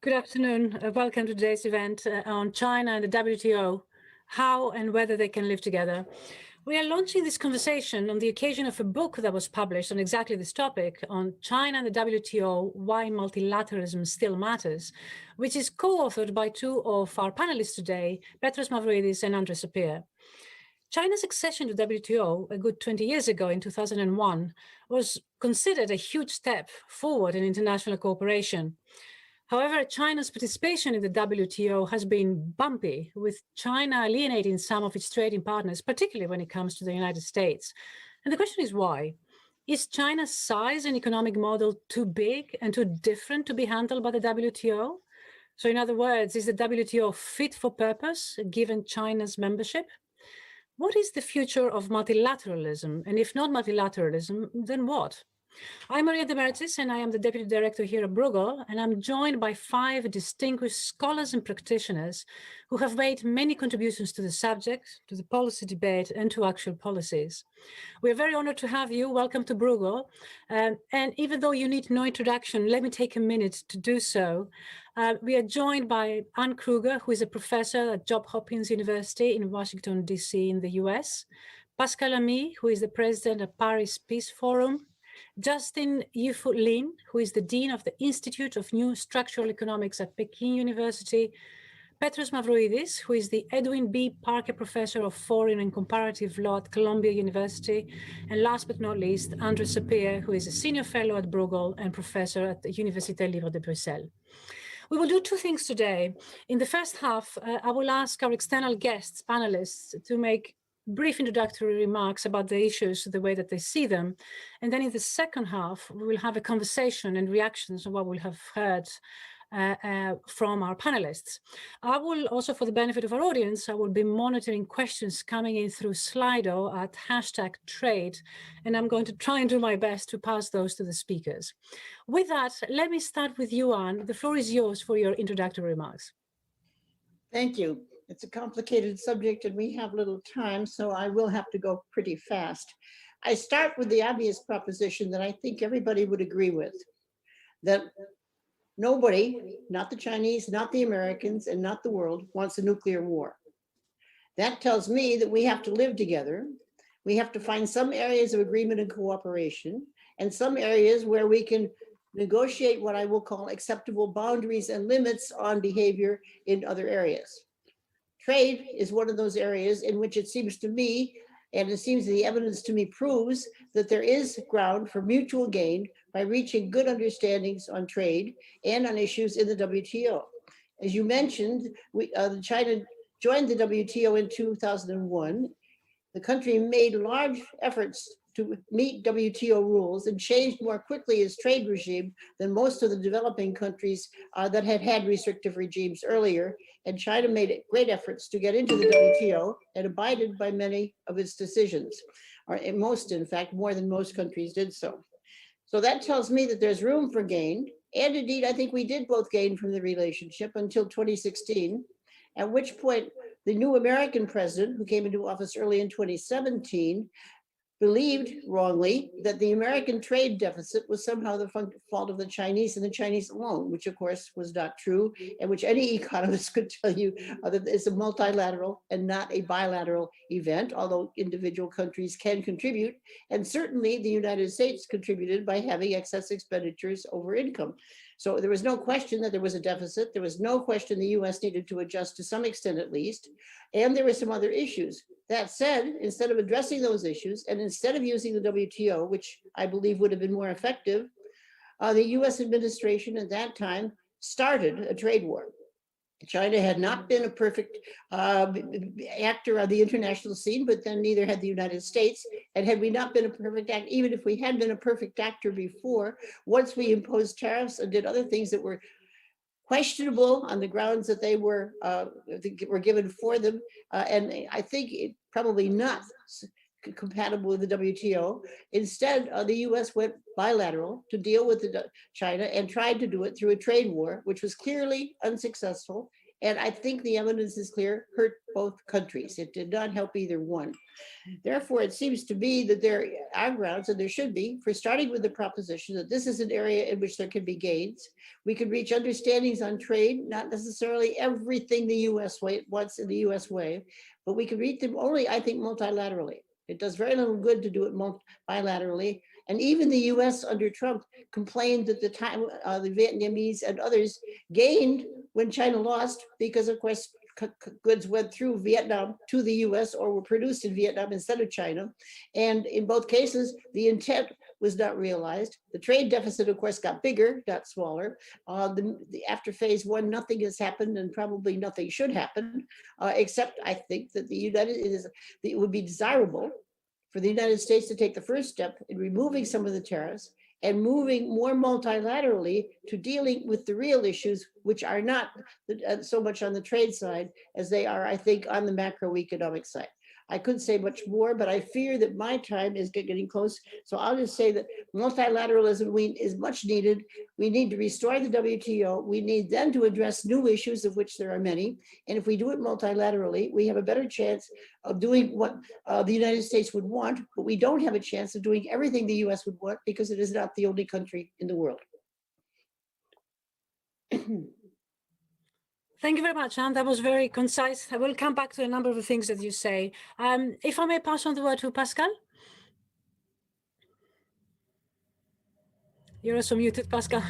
Good afternoon. Welcome to today's event on China and the WTO, how and whether they can live together. We are launching this conversation on the occasion of a book that was published on exactly this topic on China and the WTO, Why Multilateralism Still Matters, which is co-authored by two of our panelists today, Petros Mavroidis and Andres Sapir. China's accession to WTO a good 20 years ago in 2001 was considered a huge step forward in international cooperation. However, China's participation in the WTO has been bumpy, with China alienating some of its trading partners, particularly when it comes to the United States. And the question is why? Is China's size and economic model too big and too different to be handled by the WTO? So in other words, is the WTO fit for purpose given China's membership? What is the future of multilateralism? And if not multilateralism, then what? I'm Maria Demeritis, and I am the Deputy Director here at Bruegel, and I'm joined by five distinguished scholars and practitioners who have made many contributions to the subject, to the policy debate, and to actual policies. We're very honored to have you. Welcome to Bruegel. And even though you need no introduction, let me take a minute to do so. We are joined by Anne Kruger, who is a professor at Johns Hopkins University in Washington, D.C. in the US, Pascal Lamy, who is the president of Paris Peace Forum, Justin Yifu Lin, who is the Dean of the Institute of New Structural Economics at Peking University, Petros Mavroidis, who is the Edwin B. Parker Professor of Foreign and Comparative Law at Columbia University, and last but not least, Andres Sapir, who is a Senior Fellow at Bruegel and Professor at the Université Libre de Bruxelles. We will do two things today. In the first half, I will ask our external guests, panelists, to make brief introductory remarks about the issues, the way that they see them. And then in the second half, we will have a conversation and reactions on what we have heard from our panelists. I will also, for the benefit of our audience, I will be monitoring questions coming in through Slido at #trade, and I'm going to try and do my best to pass those to the speakers. With that, let me start with you, Anne. The floor is yours for your introductory remarks. Thank you. It's a complicated subject and we have little time, so I will have to go pretty fast. I start with the obvious proposition that I think everybody would agree with, that nobody, not the Chinese, not the Americans, and not the world, wants a nuclear war. That tells me that we have to live together. We have to find some areas of agreement and cooperation, and some areas where we can negotiate what I will call acceptable boundaries and limits on behavior in other areas. Trade is one of those areas in which it seems to me, and it seems the evidence to me proves, that there is ground for mutual gain by reaching good understandings on trade and on issues in the WTO. As you mentioned, China joined the WTO in 2001. The country made large efforts to meet WTO rules and changed more quickly its trade regime than most of the developing countries that had had restrictive regimes earlier. And China made great efforts to get into the WTO and abided by many of its decisions, or most, in fact, more than most countries did so. So that tells me that there's room for gain. And indeed, I think we did both gain from the relationship until 2016, at which point the new American president, who came into office early in 2017, believed wrongly that the American trade deficit was somehow the fault of the Chinese and the Chinese alone, which of course was not true, and which any economist could tell you that it's a multilateral and not a bilateral event, although individual countries can contribute. And certainly the United States contributed by having excess expenditures over income. So there was no question that there was a deficit. There was no question the US needed to adjust to some extent at least. And there were some other issues. That said, instead of addressing those issues, and instead of using the WTO, which I believe would have been more effective, the US administration at that time started a trade war. China had not been a perfect actor on the international scene, but then neither had the United States. And had we not been a perfect actor, even if we had been a perfect actor before, once we imposed tariffs and did other things that were questionable on the grounds that they were given for them, and I think it probably not compatible with the WTO. Instead, the US went bilateral to deal with China and tried to do it through a trade war, which was clearly unsuccessful And I think the evidence is clear, hurt both countries. It did not help either one. Therefore, it seems to me that there are grounds, and there should be, for starting with the proposition that this is an area in which there can be gains. We can reach understandings on trade, not necessarily everything the US way wants in the US way, but we can reach them only, I think, multilaterally. It does very little good to do it bilaterally. And even the US under Trump complained that the time the Vietnamese and others gained when China lost, because of course goods went through Vietnam to the US or were produced in Vietnam instead of China. And in both cases, the intent was not realized. The trade deficit, of course, got bigger, not smaller. After phase one, nothing has happened, and probably nothing should happen, except I think that it would be desirable for the United States to take the first step in removing some of the tariffs and moving more multilaterally to dealing with the real issues, which are not so much on the trade side as they are, I think, on the macroeconomic side. I could say much more, but I fear that my time is getting close. So I'll just say that multilateralism is much needed. We need to restore the WTO. We need then to address new issues, of which there are many. And if we do it multilaterally, we have a better chance of doing what the United States would want, but we don't have a chance of doing everything the US would want because it is not the only country in the world. Thank you very much, Anne. That was very concise. I will come back to a number of the things that you say. If I may pass on the word to Pascal. You're also muted, Pascal.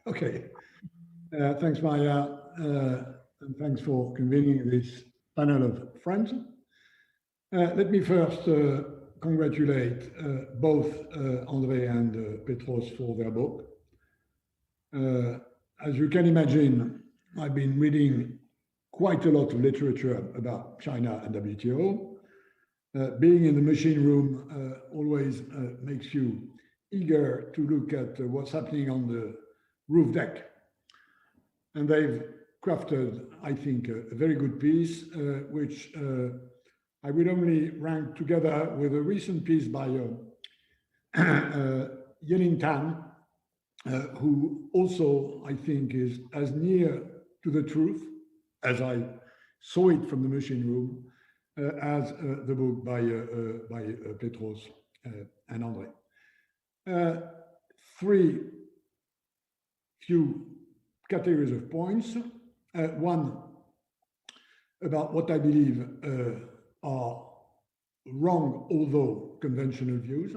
Okay. Thanks, Maya, and thanks for convening this panel of friends. Let me first congratulate both André and Petros for their book. As you can imagine, I've been reading quite a lot of literature about China and WTO. Being in the machine room always makes you eager to look at what's happening on the roof deck. And they've crafted, I think, a very good piece, which I would only rank together with a recent piece by Yening Tan, who also, I think, is as near to the truth as I saw it from the machine room as the book by Petros and André. Three few categories of points. One, about what I believe are wrong, although conventional views.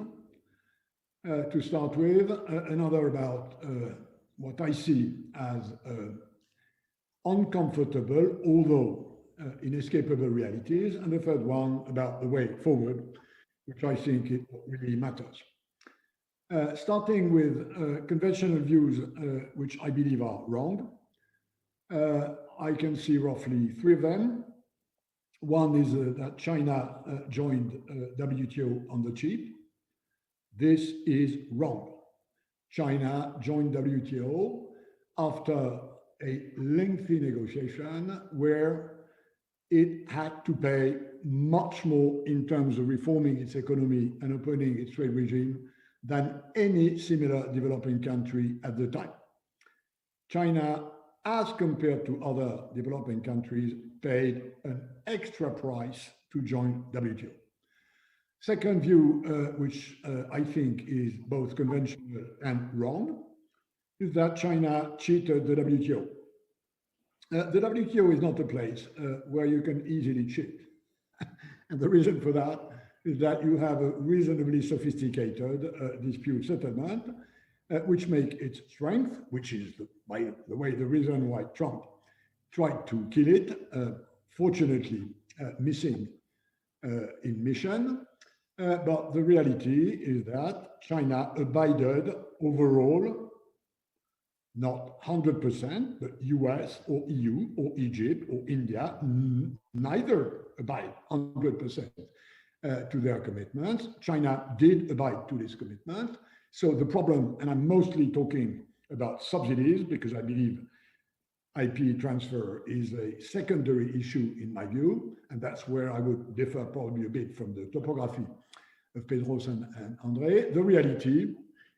To start with, another about what I see as uncomfortable, although inescapable realities, and the third one about the way forward, which I think it really matters. Starting with conventional views, which I believe are wrong, I can see roughly three of them. One is that China joined WTO on the cheap. This is wrong. China joined WTO after a lengthy negotiation where it had to pay much more in terms of reforming its economy and opening its trade regime than any similar developing country at the time. China, as compared to other developing countries, paid an extra price to join WTO. Second view, which I think is both conventional and wrong, is that China cheated the WTO. The WTO is not a place where you can easily cheat. And the reason for that is that you have a reasonably sophisticated dispute settlement, which make its strength, which is, by the way, the reason why Trump tried to kill it, fortunately missing in mission. But the reality is that China abided overall, not 100%, but US or EU or Egypt or India, neither abide 100% to their commitments. China did abide to this commitment. So the problem, and I'm mostly talking about subsidies because I believe IP transfer is a secondary issue in my view, and that's where I would differ probably a bit from the topography of Petros and André. The reality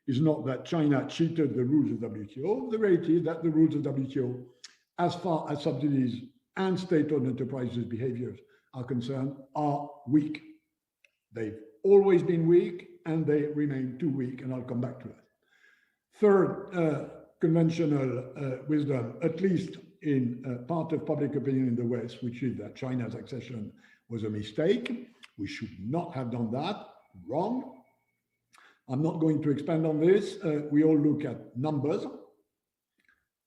is not that China cheated the rules of WTO. The reality is that the rules of WTO, as far as subsidies and state-owned enterprises' behaviors are concerned, are weak. They've always been weak, and they remain too weak, and I'll come back to that. Third, conventional wisdom, at least in part of public opinion in the West, which is that China's accession was a mistake. We should not have done that. Wrong. I'm not going to expand on this. We all look at numbers.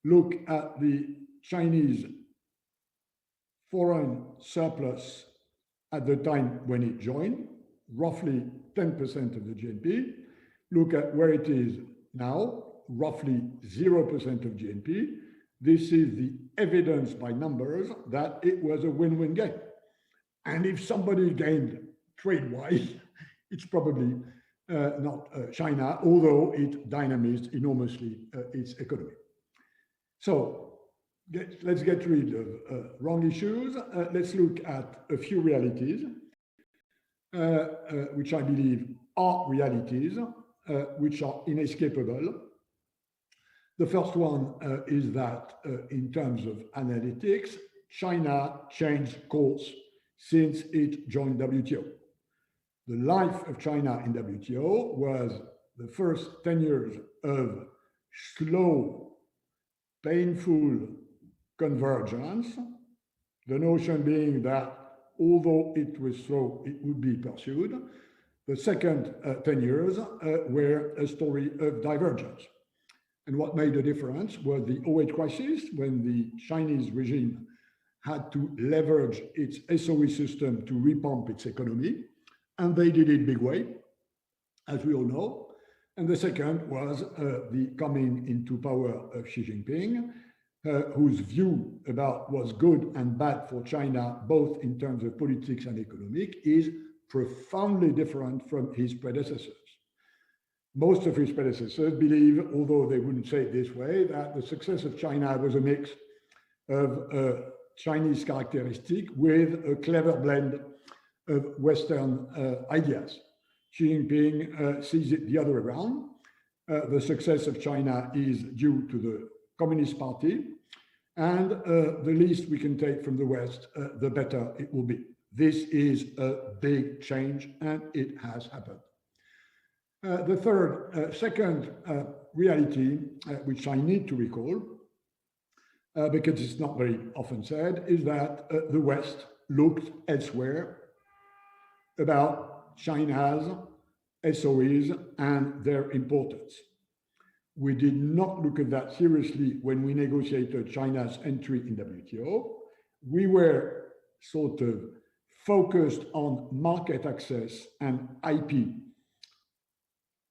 Look at the Chinese foreign surplus at the time when it joined, roughly 10% of the GNP. Look at where it is now, roughly 0% of GNP. This is the evidence by numbers that it was a win-win game. And if somebody gained trade-wise, it's probably not China, although it dynamized enormously its economy. So let's get rid of wrong issues. Let's look at a few realities, which I believe are realities, which are inescapable. The first one is that in terms of analytics, China changed course since it joined WTO. The life of China in WTO was the first 10 years of slow, painful convergence, the notion being that although it was slow, it would be pursued. The second 10 years were a story of divergence. And what made a difference was the 2008 crisis, when the Chinese regime had to leverage its SOE system to repump its economy. And they did it big way, as we all know. And the second was the coming into power of Xi Jinping, whose view about what's good and bad for China, both in terms of politics and economic, is profoundly different from his predecessors. Most of his predecessors believe, although they wouldn't say it this way, that the success of China was a mix of Chinese characteristic with a clever blend of Western ideas. Xi Jinping sees it the other way around. The success of China is due to the Communist Party, and the least we can take from the West, the better it will be. This is a big change, and it has happened. The second reality, which I need to recall, because it's not very often said, is that the West looked elsewhere about China's SOEs and their importance. We did not look at that seriously when we negotiated China's entry in WTO. We were sort of focused on market access and IP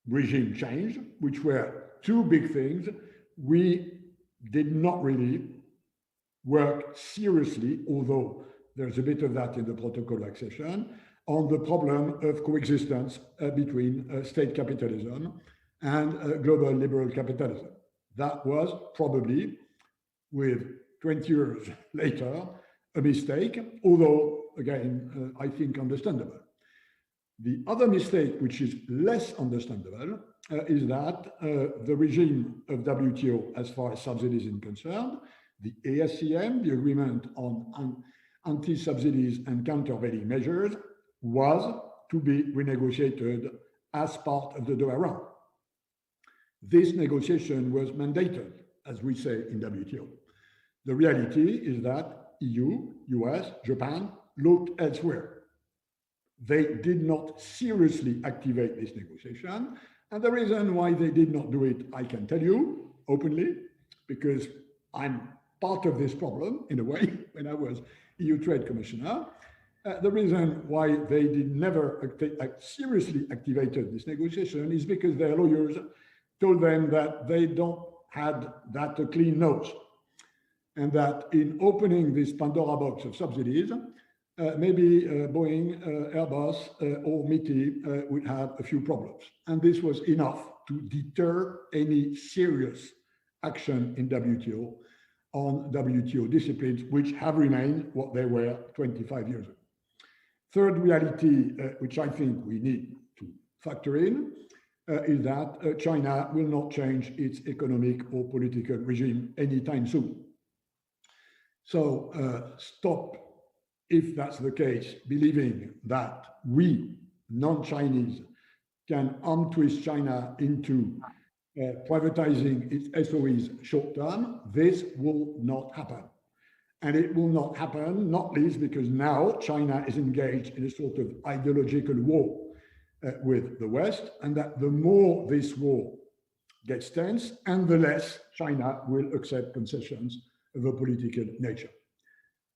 regime change, which were two big things. We did not really work seriously, although there's a bit of that in the protocol accession, on the problem of coexistence between state capitalism and global liberal capitalism. That was probably, with 20 years later, a mistake, although, again, I think understandable. The other mistake, which is less understandable, is that the regime of WTO, as far as subsidies is concerned, the ASCM, the agreement on anti-subsidies and countervailing measures, was to be renegotiated as part of the Doha round. This negotiation was mandated, as we say in WTO. The reality is that EU, US, Japan looked elsewhere. They did not seriously activate this negotiation. And the reason why they did not do it, I can tell you openly, because I'm part of this problem in a way when I was EU Trade Commissioner. The reason why they never seriously activated this negotiation is because their lawyers told them that they don't had that a clean nose, and that in opening this Pandora box of subsidies, maybe Boeing, Airbus, or MITI would have a few problems. And this was enough to deter any serious action in WTO on WTO disciplines, which have remained what they were 25 years ago. Third reality, which I think we need to factor in, is that China will not change its economic or political regime anytime soon. So stop, if that's the case, believing that we, non-Chinese, can arm twist China into privatizing its SOEs short term. This will not happen. And it will not happen, not least because now China is engaged in a sort of ideological war with the West, and that the more this war gets tense, and the less China will accept concessions of a political nature.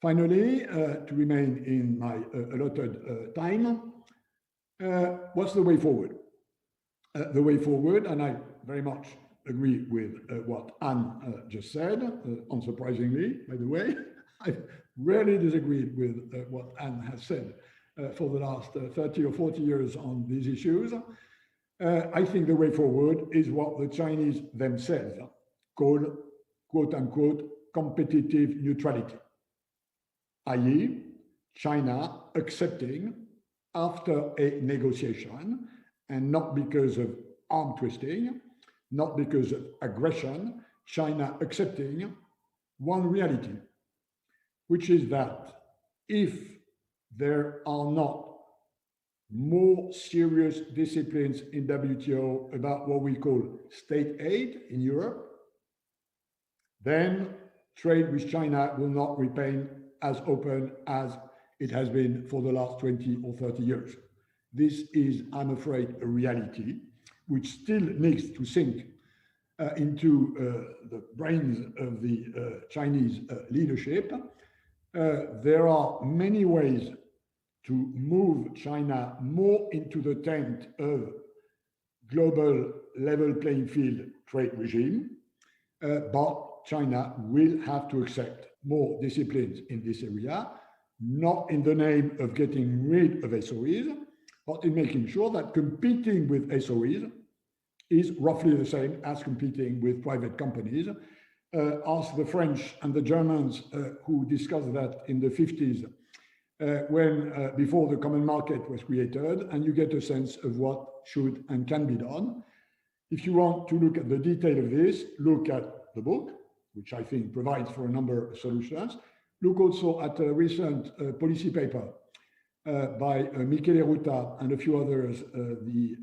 Finally, to remain in my allotted time, what's the way forward? The way forward, and I very much agree with what Anne just said, unsurprisingly, by the way. I rarely disagreed with what Anne has said for the last 30 or 40 years on these issues. I think the way forward is what the Chinese themselves call, quote unquote, competitive neutrality, i.e., China accepting after a negotiation, and not because of arm twisting, not because of aggression, China accepting one reality, which is that if there are not more serious disciplines in WTO about what we call state aid in Europe, then trade with China will not remain as open as it has been for the last 20 or 30 years. This is, I'm afraid, a reality which still needs to sink into the brains of the Chinese leadership. There are many ways to move China more into the tent of global level playing field trade regime, but China will have to accept more disciplines in this area, not in the name of getting rid of SOEs, but in making sure that competing with SOEs is roughly the same as competing with private companies. Ask the French and the Germans who discussed that in the 50s when before the common market was created, and you get a sense of what should and can be done. If you want to look at the detail of this, look at the book, which I think provides for a number of solutions. Look also at a recent policy paper by Michele Ruta and a few others, the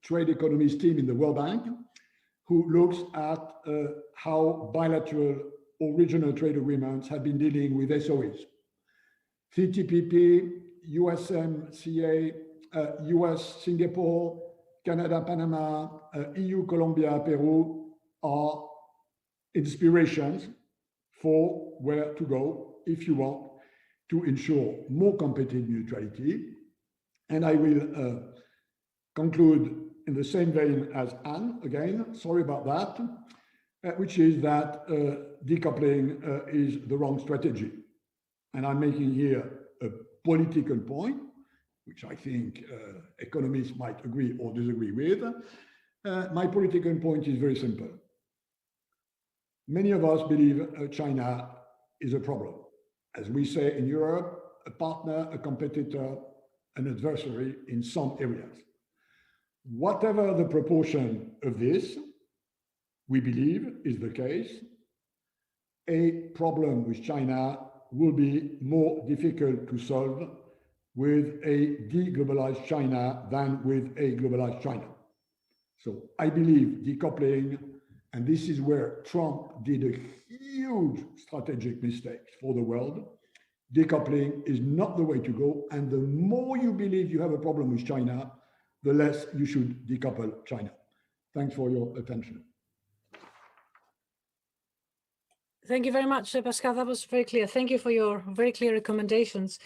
trade economist team in the World Bank, who looks at how bilateral or regional trade agreements have been dealing with SOEs. TTPP, USMCA, US, Singapore, Canada, Panama, EU, Colombia, Peru are inspirations for where to go if you want to ensure more competitive neutrality. And I will conclude in the same vein as Anne, again, sorry about that, which is that decoupling is the wrong strategy. And I'm making here a political point, which I think economists might agree or disagree with. My political point is very simple. Many of us believe China is a problem. As we say in Europe, a partner, a competitor, an adversary in some areas. Whatever the proportion of this, we believe is the case, a problem with China will be more difficult to solve with a deglobalized China than with a globalized China. So I believe decoupling, and this is where Trump did a huge strategic mistake for the world, decoupling is not the way to go. And the more you believe you have a problem with China, the less you should decouple China. Thanks for your attention. Thank you very much, Pascal. That was very clear. Thank you for your very clear recommendations.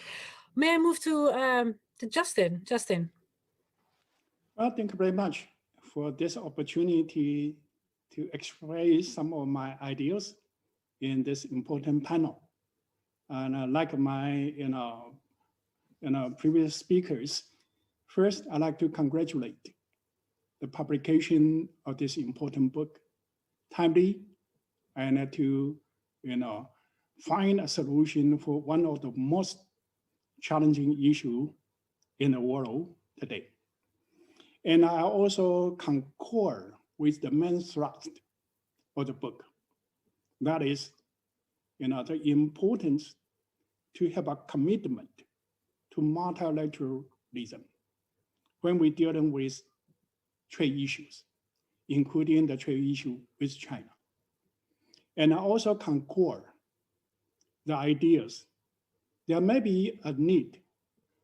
May I move to Justin? Justin. Well, thank you very much for this opportunity to express some of my ideas in this important panel. And like my previous speakers, first, I'd like to congratulate the publication of this important book, timely, and to find a solution for one of the most challenging issues in the world today. And I also concur with the main thrust of the book. That is, the importance to have a commitment to multilateralism when we're dealing with trade issues, including the trade issue with China. And I also concur the ideas there may be a need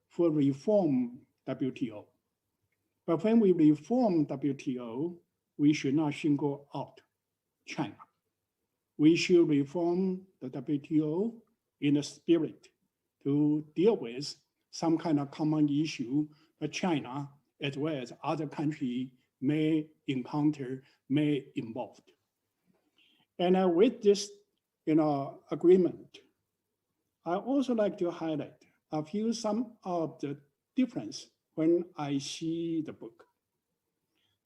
for reform WTO. But when we reform WTO, we should not single out China. We should reform the WTO in a spirit to deal with some kind of common issue that China, as well as other countries, may encounter, may involve. And with this agreement, I also like to highlight some of the difference when I see the book.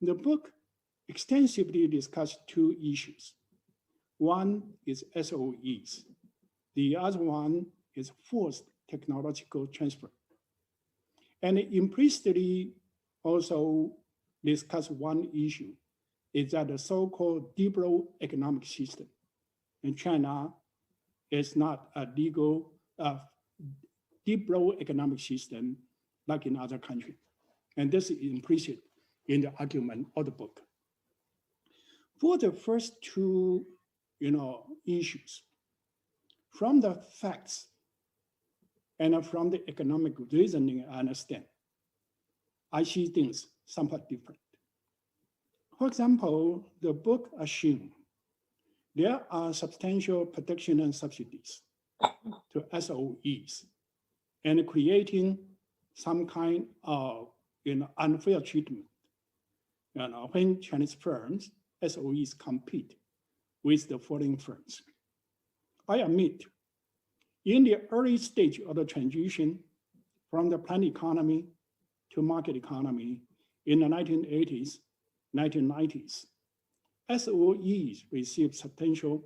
The book extensively discussed two issues. One is SOEs. The other one is forced technological transfer. And implicitly also discuss one issue, is that the so-called liberal economic system. And China is not a legal, liberal economic system like in other countries. And this is implicit in the argument of the book. For the first two issues, from the facts and from the economic reasoning I understand, I see things somewhat different. For example, the book assumes there are substantial protection and subsidies to SOEs and creating some kind of unfair treatment when Chinese firms, SOEs, compete with the foreign firms. I admit, in the early stage of the transition from the planned economy to market economy in the 1980s, 1990s, SOEs received substantial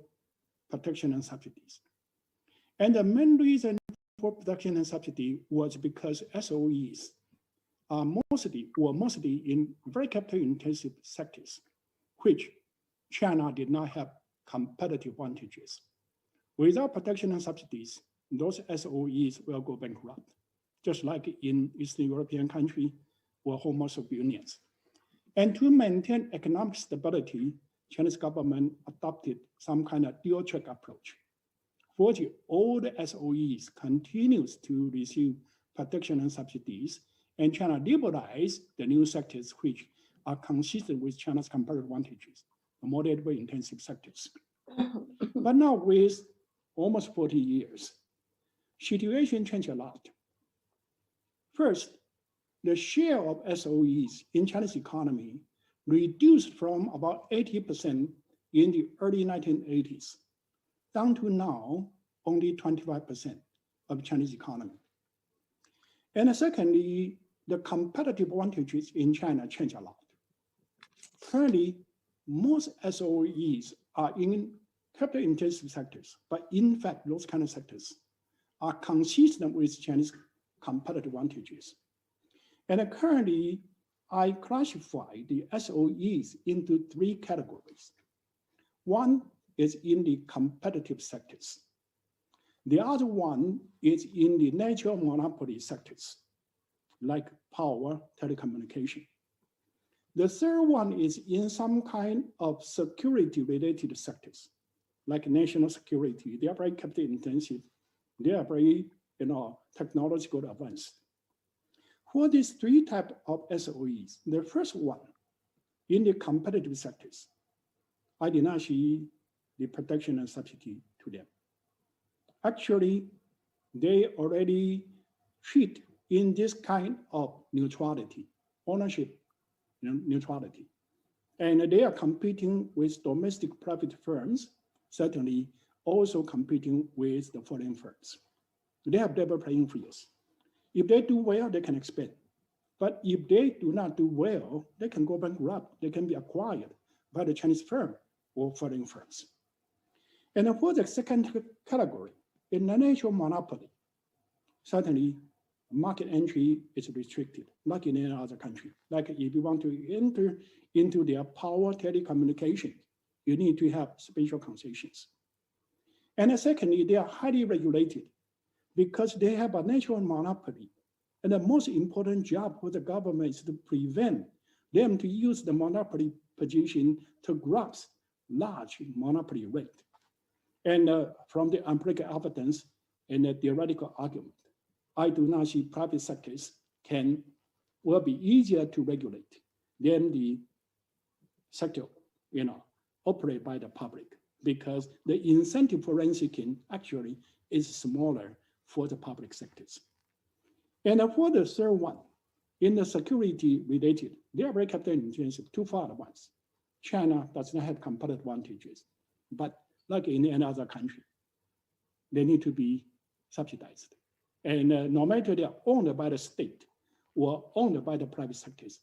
protection and subsidies. And the main reason for protection and subsidy was because SOEs are mostly in very capital-intensive sectors, which China did not have competitive advantages. Without protection and subsidies, those SOEs will go bankrupt, just like in Eastern European countries or homogeneous unions. And to maintain economic stability, Chinese government adopted some kind of dual track approach. For the old SOEs continues to receive protection and subsidies, and China liberalized the new sectors which are consistent with China's comparative advantages, the more labor-intensive sectors. But now with almost 40 years, situation changed a lot. First, the share of SOEs in Chinese economy reduced from about 80% in the early 1980s down to now only 25% of Chinese economy. And secondly, the competitive advantages in China change a lot. Currently, most SOEs are in capital-intensive sectors, but in fact, those kind of sectors are consistent with Chinese competitive advantages. And currently, I classify the SOEs into three categories. One is in the competitive sectors. The other one is in the natural monopoly sectors, like power, telecommunication. The third one is in some kind of security-related sectors, like national security. They are very capital intensive. They are very, technological advanced. For these three types of SOEs, the first one, in the competitive sectors, I did not see the protection and subsidy to them. Actually, they already treat in this kind of neutrality, ownership neutrality. And they are competing with domestic private firms, certainly also competing with the foreign firms. They have level playing fields. If they do well, they can expand. But if they do not do well, they can go bankrupt. They can be acquired by the Chinese firm or foreign firms. And for the second category, in the natural monopoly, certainly market entry is restricted, like in any other country. Like if you want to enter into their power telecommunication, you need to have special concessions. And secondly, they are highly regulated because they have a natural monopoly. And the most important job for the government is to prevent them to use the monopoly position to grasp large monopoly rate. And from the empirical evidence and the theoretical argument, I do not see private sectors will be easier to regulate than the sector, operate by the public, because the incentive for rent seeking actually is smaller for the public sectors. And for the third one, in the security related, they are very capital intensive, too far advanced. China does not have competitive advantages, but like in any other country, they need to be subsidized. And no matter they are owned by the state or owned by the private sectors,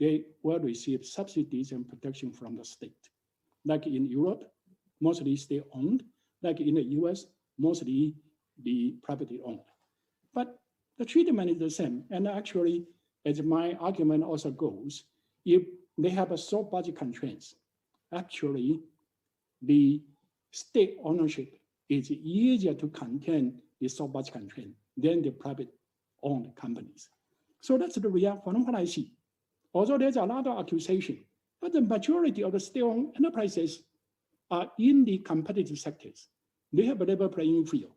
they will receive subsidies and protection from the state. Like in Europe, mostly state-owned. Like in the US, mostly the privately owned. But the treatment is the same. And actually, as my argument also goes, if they have a soft budget constraints, actually, the state ownership is easier to contain the soft budget constraint than the private-owned companies. So that's the reality from what I see. Although there's a lot of accusation, but the majority of the state-owned enterprises are in the competitive sectors. They have a level playing field.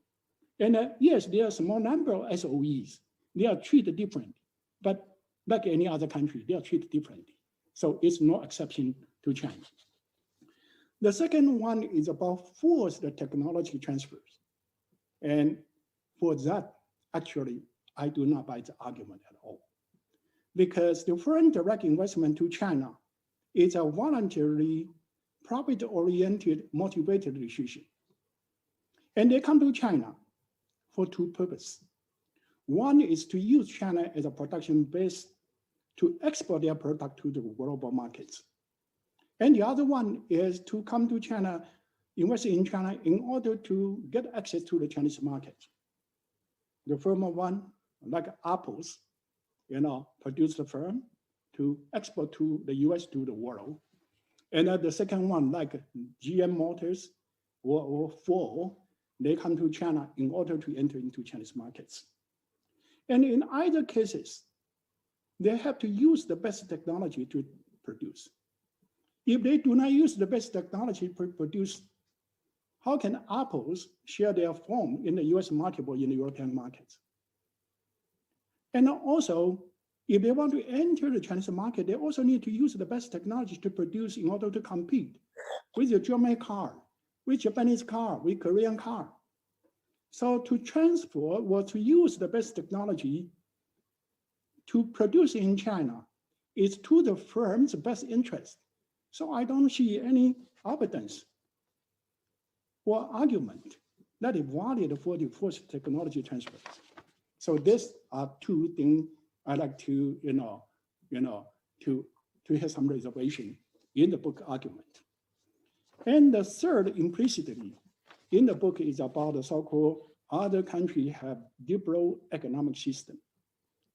And yes, there are a small number of SOEs. They are treated differently, but like any other country, they are treated differently. So it's no exception to China. The second one is about forced technology transfers. And for that, actually, I do not buy the argument at all. Because the foreign direct investment to China is a voluntarily profit-oriented, motivated decision. And they come to China for two purposes. One is to use China as a production base to export their product to the global markets. And the other one is to come to China, invest in China in order to get access to the Chinese market. The former one, like Apple's, produce the firm to export to the US, to the world. And the second one, like GM Motors or Ford, they come to China in order to enter into Chinese markets. And in either cases, they have to use the best technology to produce. If they do not use the best technology to produce, how can Apples share their phone in the US market or in the European markets? And also, if they want to enter the Chinese market, they also need to use the best technology to produce in order to compete with the German car, with Japanese car, with Korean car. So to transfer or to use the best technology to produce in China is to the firm's best interest. So I don't see any evidence or argument that is valid for the forced technology transfer. So these are two things I like to, to have some reservation in the book argument. And the third, implicitly, in the book is about the so-called other countries have liberal economic system,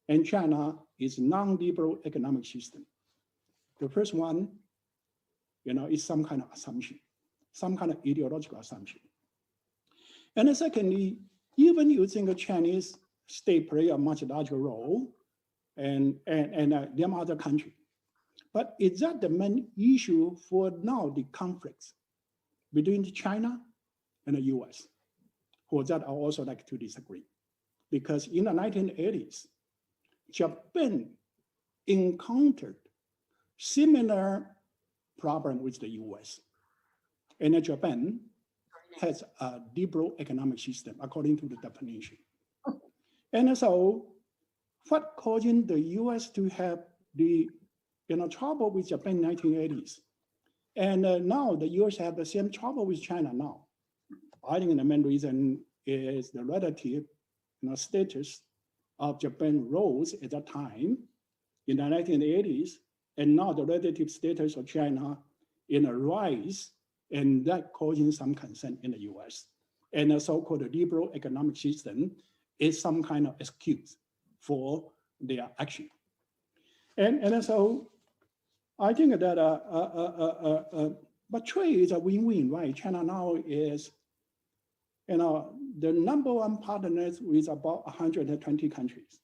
and China is non-liberal economic system. The first one, is some kind of assumption, some kind of ideological assumption. And secondly, even you think the Chinese state play a much larger role and them other countries. But is that the main issue for now, the conflicts between China and the US? For that, I also like to disagree. Because in the 1980s, Japan encountered similar problem with the US. And Japan has a liberal economic system, according to the definition. And so what causing the US to have the trouble with Japan in the 1980s? And now the US have the same trouble with China now. I think the main reason is the relative status of Japan rose at that time in the 1980s, and now the relative status of China in a rise, and that causing some concern in the US. And the so-called liberal economic system is some kind of excuse for their action. And so I think that but trade is a win-win, right? China now is, the number one partners with about 120 countries.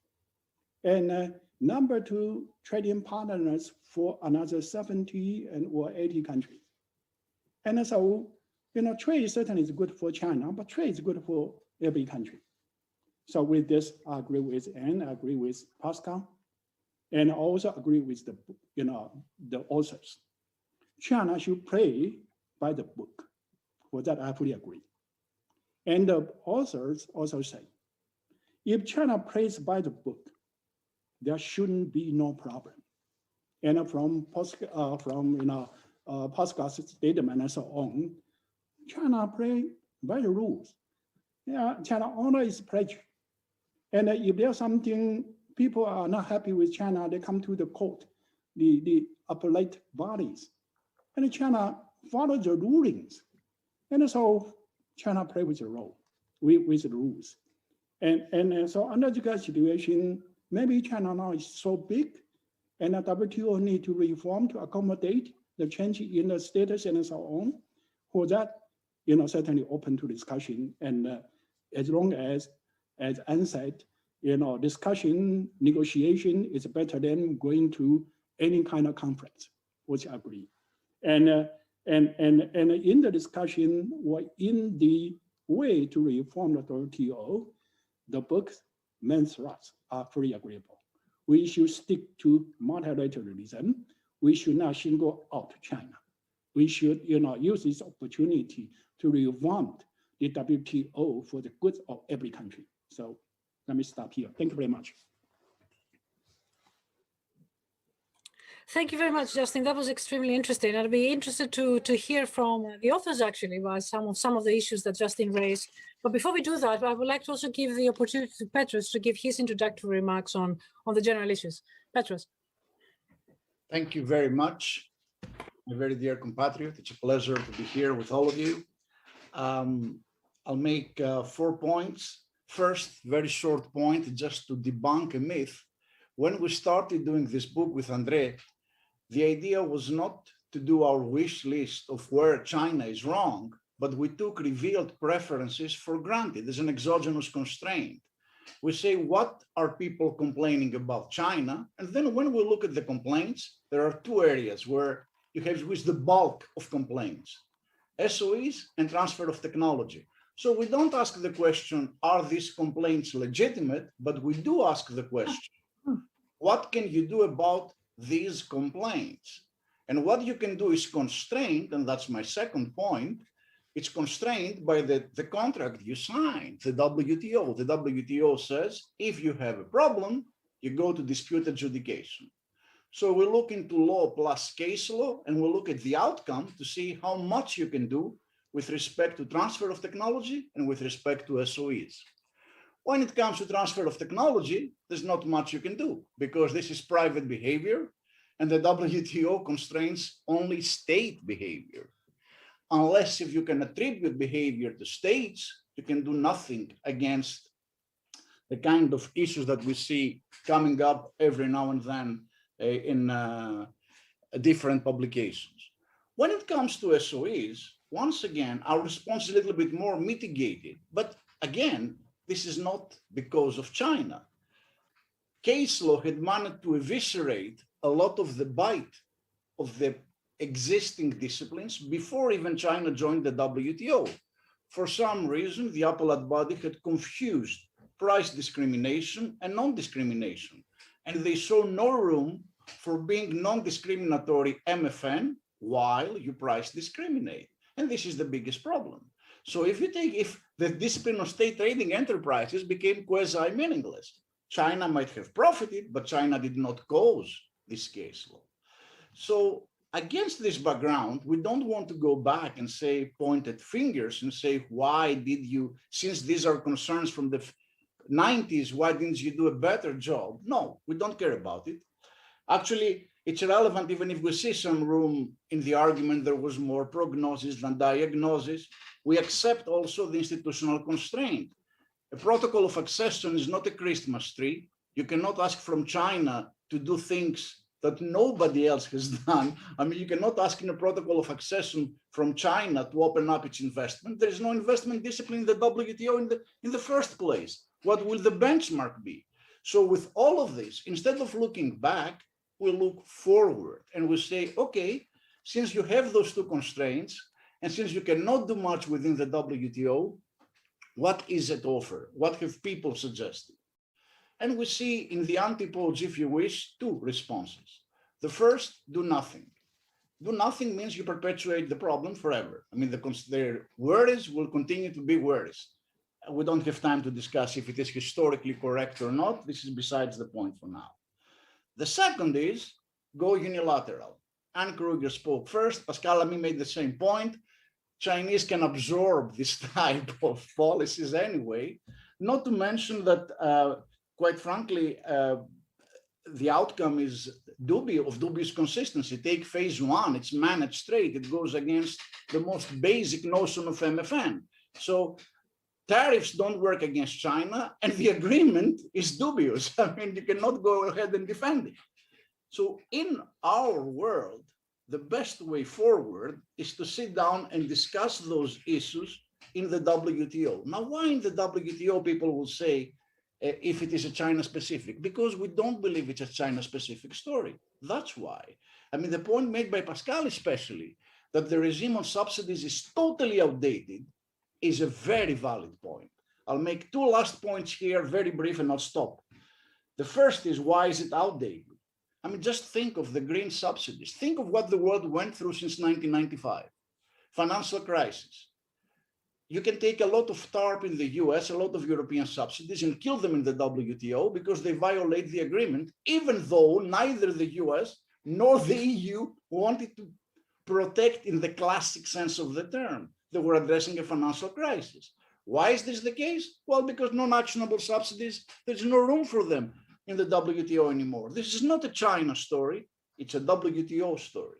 And number two trading partners for another 70 or 80 countries. And so, trade certainly is good for China, but trade is good for every country. So with this, I agree with Anne, I agree with Pascal, and I also agree with the authors. China should play by the book. For that, I fully agree. And the authors also say, if China plays by the book, there shouldn't be no problem. And from Pascal's statement and so on, China play by the rules. Yeah, China honor its pledge. And if there's something people are not happy with China, they come to the court, the appellate bodies, and China follow the rulings. And so China play with the role, with the rules. And so under the situation, maybe China now is so big, and the WTO need to reform to accommodate the change in the status and so on. For that, certainly open to discussion. And as long as Anne said, discussion, negotiation is better than going to any kind of conference, which I agree. And in the discussion or in the way to reform the WTO, the book's main thrusts are fully agreeable. We should stick to multilateralism. We should not single out China. We should, use this opportunity to revamp the WTO for the good of every country. So let me stop here. Thank you very much. Thank you very much, Justin. That was extremely interesting. I'd be interested to hear from the authors actually about some of the issues that Justin raised. But before we do that, I would like to also give the opportunity to Petros to give his introductory remarks on the general issues. Petros. Thank you very much, my very dear compatriot. It's a pleasure to be here with all of you. I'll make 4 points. First, very short point, just to debunk a myth. When we started doing this book with André, the idea was not to do our wish list of where China is wrong, but we took revealed preferences for granted as an exogenous constraint. We say, what are people complaining about China? And then when we look at the complaints, there are 2 areas where you have with the bulk of complaints, SOEs and transfer of technology. So we don't ask the question, are these complaints legitimate? But we do ask the question, what can you do about these complaints? And what you can do is constrained, and that's my second point, it's constrained by the contract you signed, the WTO. The WTO says, if you have a problem, you go to dispute adjudication. So we look into law plus case law, and we look at the outcome to see how much you can do with respect to transfer of technology and with respect to SOEs. When it comes to transfer of technology, there's not much you can do because this is private behavior and the WTO constrains only state behavior. Unless if you can attribute behavior to states, you can do nothing against the kind of issues that we see coming up every now and then in different publications. When it comes to SOEs, once again, our response is a little bit more mitigated, but again, this is not because of China. Case law had managed to eviscerate a lot of the bite of the existing disciplines before even China joined the WTO. For some reason, the appellate body had confused price discrimination and non-discrimination, and they saw no room for being non-discriminatory MFN while you price discriminate. And this is the biggest problem. So if the discipline of state trading enterprises became quasi-meaningless, China might have profited, but China did not cause this case law. So against this background, we don't want to go back and say, point at fingers and say, why did you, since these are concerns from the 90s, why didn't you do a better job? No, we don't care about it. Actually, it's irrelevant even if we see some room in the argument there was more prognosis than diagnosis. We accept also the institutional constraint. A protocol of accession is not a Christmas tree. You cannot ask from China to do things that nobody else has done. I mean, you cannot ask in a protocol of accession from China to open up its investment. There is no investment discipline in the WTO in the first place. What will the benchmark be? So with all of this, instead of looking back, we look forward and we say, okay, since you have those two constraints, and since you cannot do much within the WTO, what is at offer? What have people suggested? And we see in the antipodes, if you wish, two responses. The first, do nothing. Do nothing means you perpetuate the problem forever. I mean, their worries will continue to be worries. We don't have time to discuss if it is historically correct or not. This is besides the point for now. The second is go unilateral. Anne Kruger spoke first. Pascal Lamy made the same point. Chinese can absorb this type of policies anyway, not to mention that, quite frankly, the outcome is dubious consistency. Take phase one, it's managed trade. It goes against the most basic notion of MFN. So tariffs don't work against China, and the agreement is dubious. I mean, you cannot go ahead and defend it. So in our world, the best way forward is to sit down and discuss those issues in the WTO. Now, why in the WTO, people will say, if it is a China-specific? Because we don't believe it's a China-specific story. That's why. I mean, the point made by Pascal especially, that the regime on subsidies is totally outdated, is a very valid point. I'll make two last points here, very brief, and I'll stop. The first is, why is it outdated? I mean, just think of the green subsidies. Think of what the world went through since 1995. Financial crisis. You can take a lot of TARP in the US, a lot of European subsidies, and kill them in the WTO because they violate the agreement, even though neither the US nor the EU wanted to protect in the classic sense of the term. They were addressing a financial crisis. Why is this the case? Well, because non-actionable subsidies, there's no room for them in the WTO anymore. This is not a China story, it's a WTO story.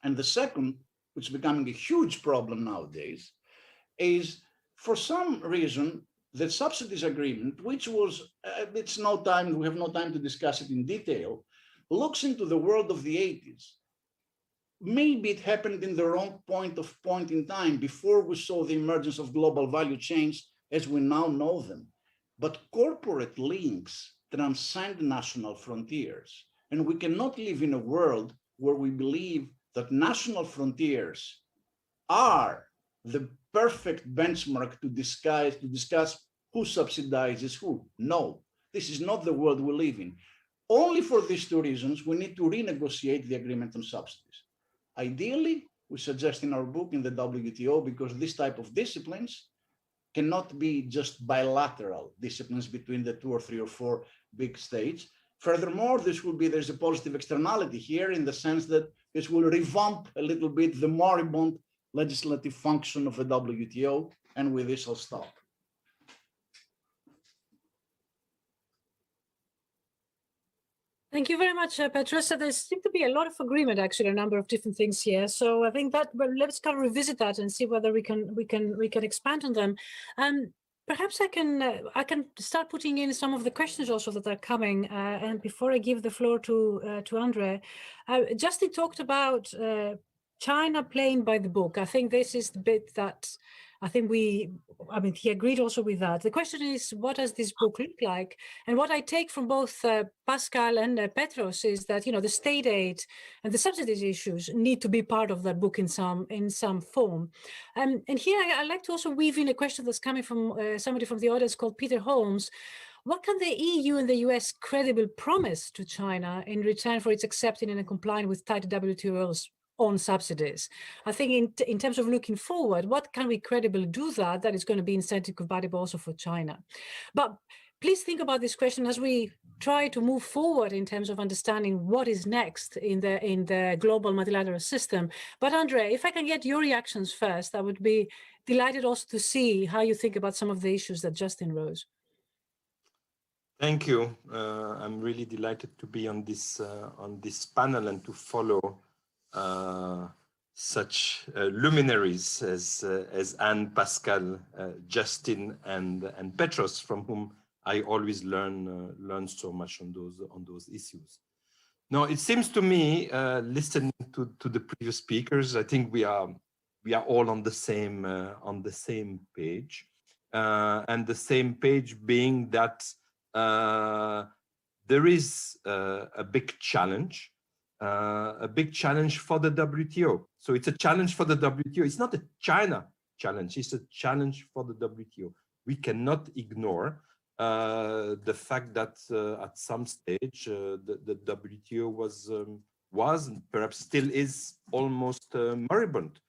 And the second, which is becoming a huge problem nowadays, is for some reason, the subsidies agreement, which was, we have no time to discuss it in detail, looks into the world of the 80s. Maybe it happened in the wrong point in time before we saw the emergence of global value chains as we now know them. But corporate links transcend national frontiers. And we cannot live in a world where we believe that national frontiers are the perfect benchmark to discuss who subsidizes who. No, this is not the world we live in. Only for these two reasons, we need to renegotiate the agreement on subsidies. Ideally, we suggest in our book in the WTO, because this type of disciplines cannot be just bilateral disciplines between the 2 or 3 or 4 big states. Furthermore, there's a positive externality here in the sense that this will revamp a little bit the moribund legislative function of the WTO. And with this, I'll stop. Thank you very much, Petros. So there seems to be a lot of agreement, actually, a number of different things here. So I think that, well, let's kind of revisit that and see whether we can expand on them. Perhaps I can start putting in some of the questions also that are coming. And before I give the floor to Andre, Justin talked about China playing by the book. I think this is the bit that I think he agreed also with that. The question is, what does this book look like? And what I take from both Pascal and Petros is that, the state aid and the subsidies issues need to be part of that book in some form. And here I'd like to also weave in a question that's coming from somebody from the audience called Peter Holmes. What can the EU and the US credibly promise to China in return for its accepting and complying with tight WTO rules on subsidies? I think in terms of looking forward, what can we credibly do that is going to be incentive compatible also for China? But please think about this question as we try to move forward in terms of understanding what is next in the global multilateral system. But Andre, if I can get your reactions first, I would be delighted also to see how you think about some of the issues that Justin rose. Thank you. I'm really delighted to be on this panel and to follow such luminaries as Anne, Pascal, Justin, and Petros, from whom I always learn so much on those issues. Now, it seems to me, listening to the previous speakers, I think we are all on the same page, and the same page being that there is a big challenge for the WTO. So it's a challenge for the WTO. It's not a China challenge. It's a challenge for the WTO. We cannot ignore the fact that at some stage the WTO was and perhaps still is almost moribund.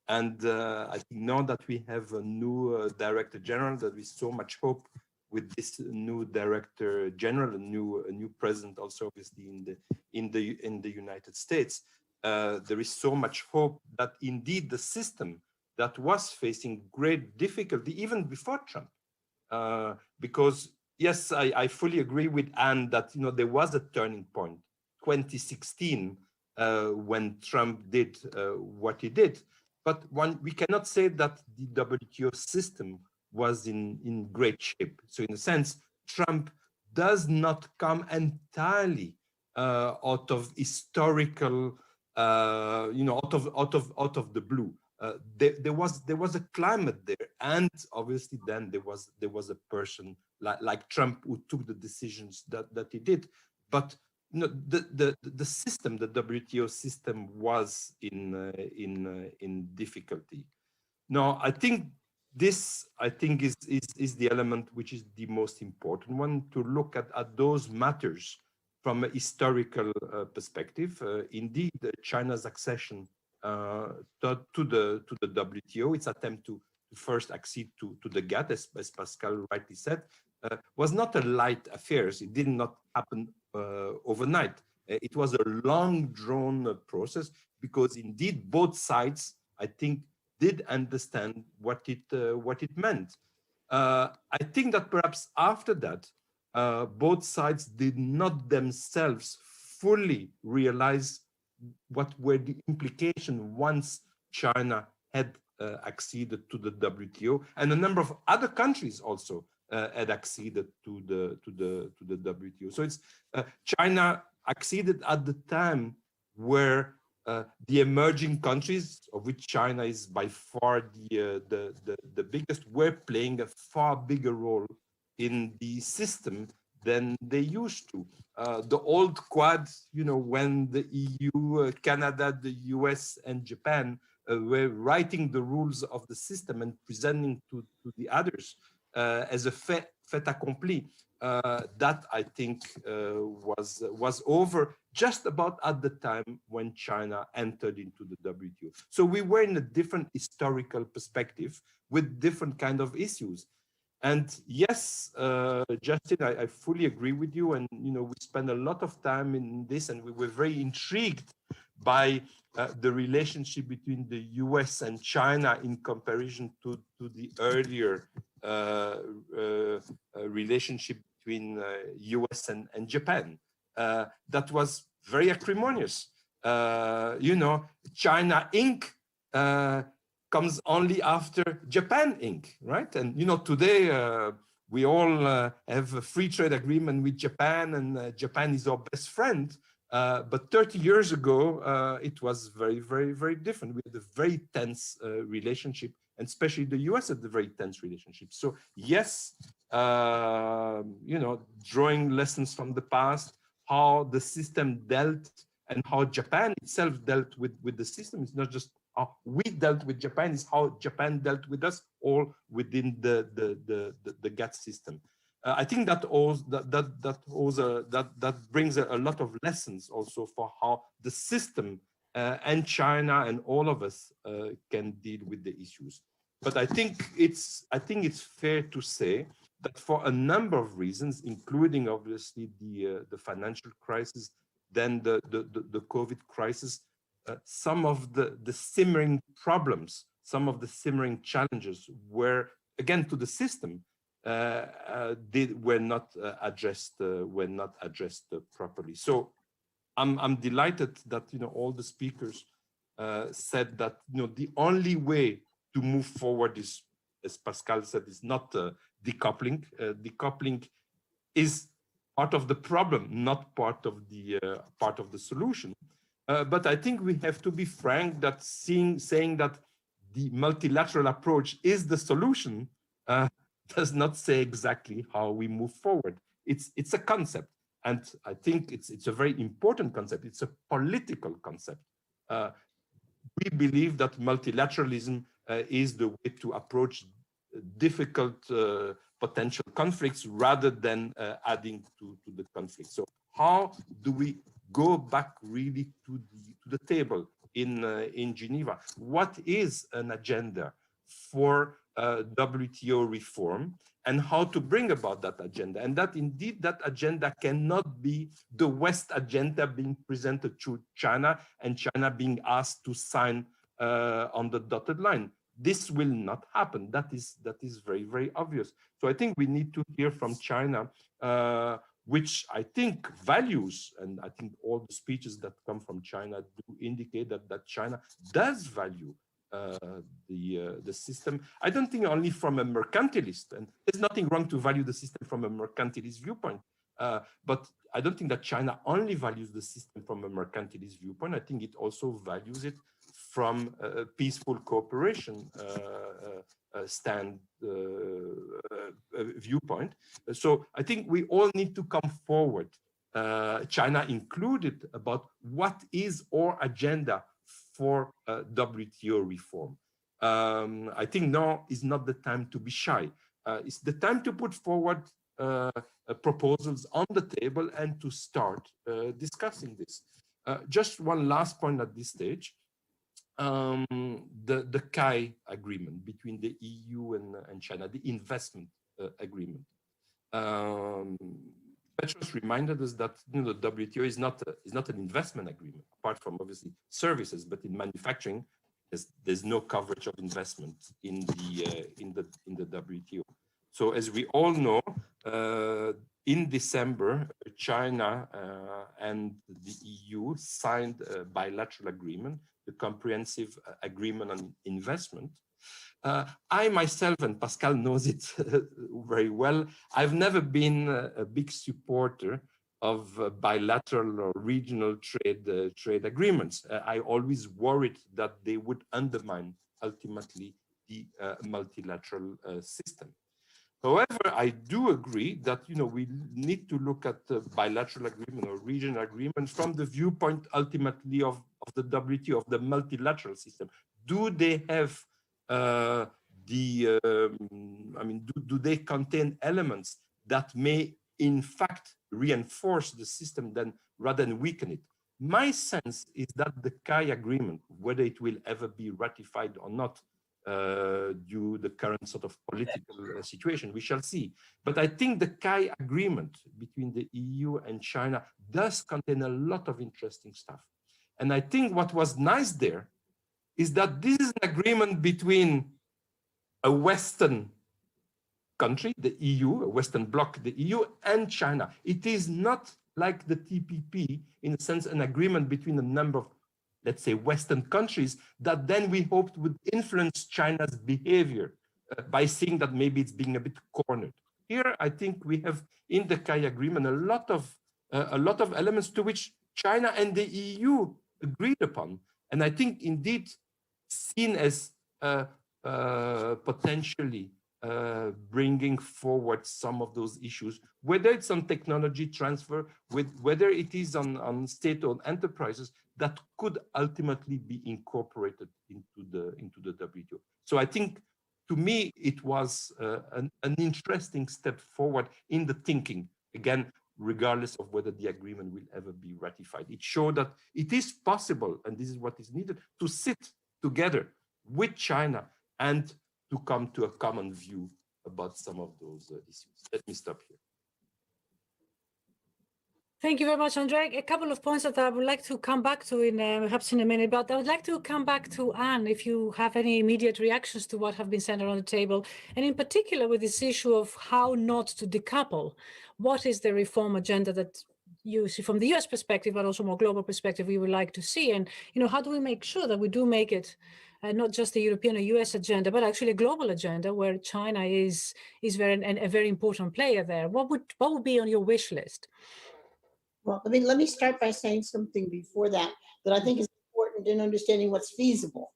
And I think now that we have a new director general, that we so much hope with this new director general, a new president, also obviously in the United States, there is so much hope that indeed the system that was facing great difficulty even before Trump, because yes, I fully agree with Anne that there was a turning point, 2016, when Trump did what he did. But we cannot say that the WTO system was in great shape. So in a sense, Trump does not come entirely out of historical, out of the blue. There was a climate there, and obviously then there was a person like Trump who took the decisions that he did. But the system, the WTO system, was in difficulty. Now, I think this is the element which is the most important one, to look at those matters from a historical perspective. Indeed, China's accession to the WTO, its attempt to first accede to the GATT, as Pascal rightly said, was not a light affair. It did not happen overnight. It was a long drawn process, because indeed both sides, I think, did understand what it meant. I think that perhaps after that, both sides did not themselves fully realize what were the implications once China had acceded to the WTO, and a number of other countries also had acceded to the WTO. So it's China acceded at the time where the emerging countries, of which China is by far the biggest, were playing a far bigger role in the system than they used to. The old Quad, when the EU, Canada, the US, and Japan were writing the rules of the system and presenting to the others as a fait accompli, that I think was over just about at the time when China entered into the WTO. So we were in a different historical perspective with different kind of issues. And yes, Justin, I fully agree with you. And, we spent a lot of time in this, and we were very intrigued by the relationship between the US and China in comparison to the earlier relationship between US and Japan. That was very acrimonious. China Inc. Comes only after Japan Inc., right? And today we all have a free trade agreement with Japan, and Japan is our best friend. But 30 years ago, it was very, very, very different. We had a very tense relationship, and especially the US had a very tense relationship. So yes, drawing lessons from the past, how the system dealt and how Japan itself dealt with the system. It's not just how we dealt with Japan, is how Japan dealt with us, all within the GATT system. I think that brings a lot of lessons also for how the system and China and all of us can deal with the issues. But I think it's fair to say that for a number of reasons, including obviously the financial crisis, then the COVID crisis, some of the simmering problems, some of the simmering challenges were, again, to the system, were not addressed properly. So I'm delighted that all the speakers said that the only way to move forward is, as Pascal said, is not decoupling. Decoupling is part of the problem, not part of the solution. But I think we have to be frank that saying that the multilateral approach is the solution does not say exactly how we move forward. It's a concept, and I think it's a very important concept. It's a political concept. We believe that multilateralism is the way to approach difficult potential conflicts rather than adding to the conflict. So how do we go back really to the table in Geneva? What is an agenda for WTO reform, and how to bring about that agenda? And that indeed that agenda cannot be the West agenda being presented to China and China being asked to sign on the dotted line. This will not happen. That is very, very obvious. So I think we need to hear from China, which I think values, and I think all the speeches that come from China do indicate that China does value the system. I don't think only from a mercantilist, and there's nothing wrong to value the system from a mercantilist viewpoint, but I don't think that China only values the system from a mercantilist viewpoint. I think it also values it from a peaceful cooperation viewpoint. So I think we all need to come forward, China included, about what is our agenda for WTO reform. I think now is not the time to be shy. It's the time to put forward proposals on the table and to start discussing this. Just one last point at this stage. The CAI agreement between the EU and China, the investment agreement. Petros reminded us that the WTO is not an investment agreement, apart from obviously services, but in manufacturing, there's no coverage of investment in the WTO. So as we all know, in December, China and the EU signed a bilateral agreement, the Comprehensive Agreement on Investment. I myself, and Pascal knows it very well, I've never been a big supporter of bilateral or regional trade agreements. I always worried that they would undermine ultimately the multilateral system. However, I do agree that we need to look at the bilateral agreement or regional agreement from the viewpoint ultimately of the WTO, of the multilateral system. Do they have do they contain elements that may in fact reinforce the system rather than weaken it? My sense is that the CAI agreement, whether it will ever be ratified or not, due to the current sort of political situation, we shall see. But I think the CAI agreement between the EU and China does contain a lot of interesting stuff. And I think what was nice there is that this is an agreement between a Western country, the EU, a Western bloc, the EU, and China. It is not like the TPP, in a sense, an agreement between a number of, let's say, Western countries that then we hoped would influence China's behavior by seeing that maybe it's being a bit cornered. Here, I think we have in the CAI agreement a lot of elements to which China and the EU agreed upon, and I think indeed seen as potentially bringing forward some of those issues, whether it's on technology transfer, whether it is on state-owned enterprises that could ultimately be incorporated into the WTO. So I think, to me, it was an interesting step forward in the thinking, again, regardless of whether the agreement will ever be ratified. It showed that it is possible, and this is what is needed, to sit together with China and to come to a common view about some of those issues. Let me stop here. Thank you very much, Andre. A couple of points that I would like to come back to perhaps in a minute, but I would like to come back to Anne, if you have any immediate reactions to what have been said around the table, and in particular with this issue of how not to decouple. What is the reform agenda that you see from the US perspective, but also more global perspective we would like to see? And how do we make sure that we do make it not just the European or US agenda, but actually a global agenda where China is a very important player there. What would be on your wish list? Well, let me start by saying something before that I think is important in understanding what's feasible.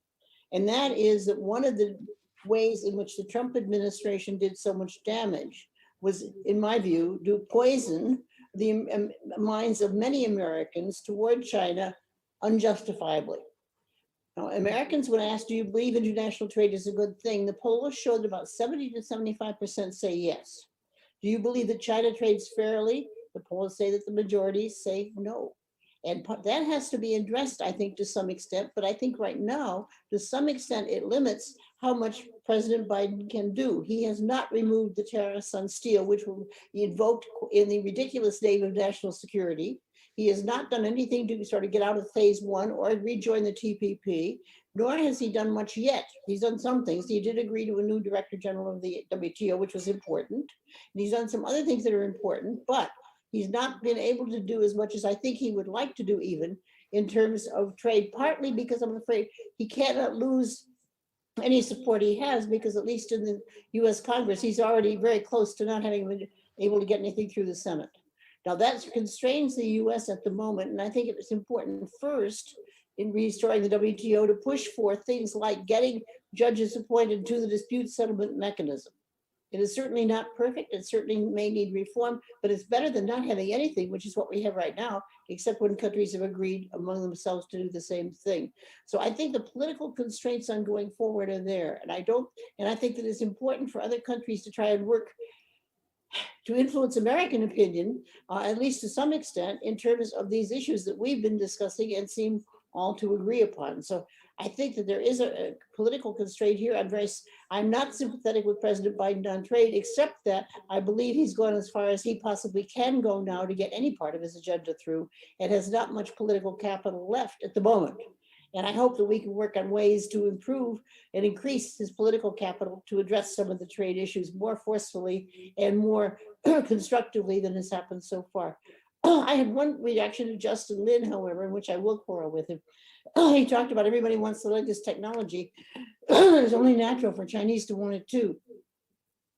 And that is that one of the ways in which the Trump administration did so much damage was, in my view, to poison the minds of many Americans toward China unjustifiably. Now, Americans, when asked, do you believe international trade is a good thing? The polls showed about 70 to 75% say yes. Do you believe that China trades fairly? The polls say that the majority say no. And that has to be addressed, I think, to some extent. But I think right now, to some extent, it limits how much President Biden can do. He has not removed the tariffs on steel, which will be invoked in the ridiculous name of national security. He has not done anything to sort of get out of phase one or rejoin the TPP, nor has he done much yet. He's done some things. He did agree to a new director general of the WTO, which was important. And he's done some other things that are important, but he's not been able to do as much as I think he would like to do, even in terms of trade, partly because I'm afraid he cannot lose any support he has, because at least in the US Congress, he's already very close to not having been able to get anything through the Senate. Now that constrains the US at the moment, and I think it's important first in restoring the WTO to push for things like getting judges appointed to the dispute settlement mechanism. It is certainly not perfect. It certainly may need reform, but it's better than not having anything, which is what we have right now, except when countries have agreed among themselves to do the same thing. So I think the political constraints on going forward are there. And I think that it's important for other countries to try and work to influence American opinion, at least to some extent, in terms of these issues that we've been discussing and seem all to agree upon. So I think that there is a political constraint here. I'm not sympathetic with President Biden on trade, except that I believe he's gone as far as he possibly can go now to get any part of his agenda through, and has not much political capital left at the moment. And I hope that we can work on ways to improve and increase his political capital to address some of the trade issues more forcefully and more constructively than has happened so far. I had one reaction to Justin Lin, however, in which I will quarrel with him. He talked about everybody wants the latest technology. It's only natural for Chinese to want it too.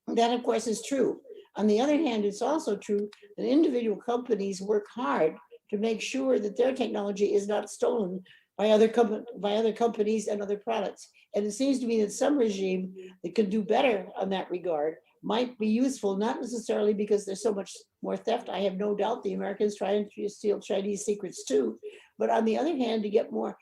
That, of course, is true. On the other hand, it's also true that individual companies work hard to make sure that their technology is not stolen by other companies and other products. And it seems to me that some regime that can do better on that regard might be useful, not necessarily because there's so much more theft. I have no doubt the Americans try to steal Chinese secrets too. But on the other hand, to get more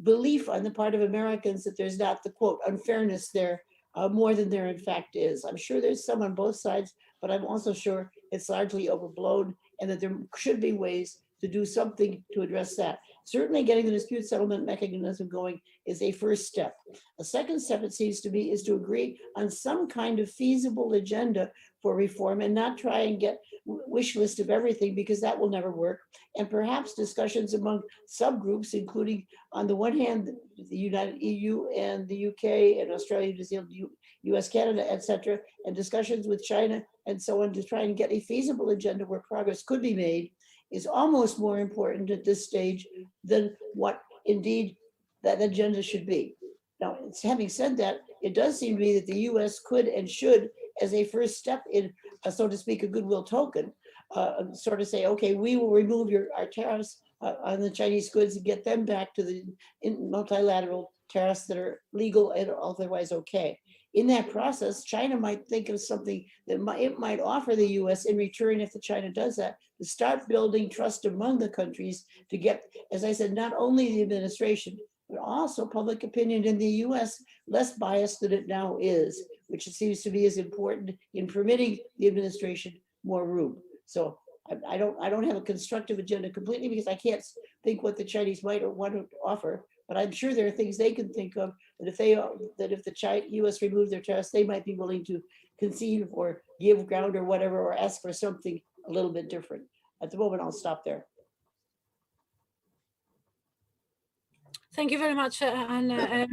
belief on the part of Americans that there's not the quote unfairness there more than there in fact is. I'm sure there's some on both sides, but I'm also sure it's largely overblown, and that there should be ways to do something to address that. Certainly getting the dispute settlement mechanism going is a first step. A second step, it seems to me, is to agree on some kind of feasible agenda for reform and not try and get wish list of everything, because that will never work. And perhaps discussions among subgroups, including on the one hand, the United EU and the UK and Australia, New Zealand, US, Canada, etc., and discussions with China and so on to try and get a feasible agenda where progress could be made, is almost more important at this stage than what indeed that agenda should be. Now, having said that, it does seem to me that the US could and should, as a first step in, so to speak, a goodwill token, sort of say, okay, we will remove our tariffs on the Chinese goods and get them back to the multilateral tariffs that are legal and otherwise okay. In that process, China might think of something that it might offer the US in return, if the China does that, to start building trust among the countries to get, as I said, not only the administration, but also public opinion in the US less biased than it now is, which it seems to be as important in permitting the administration more room. So I don't have a constructive agenda completely, because I can't think what the Chinese might want to offer, but I'm sure there are things they can think of that if the US removed their tariffs, they might be willing to concede or give ground or whatever, or ask for something a little bit different. At the moment, I'll stop there. Thank you very much, Anna.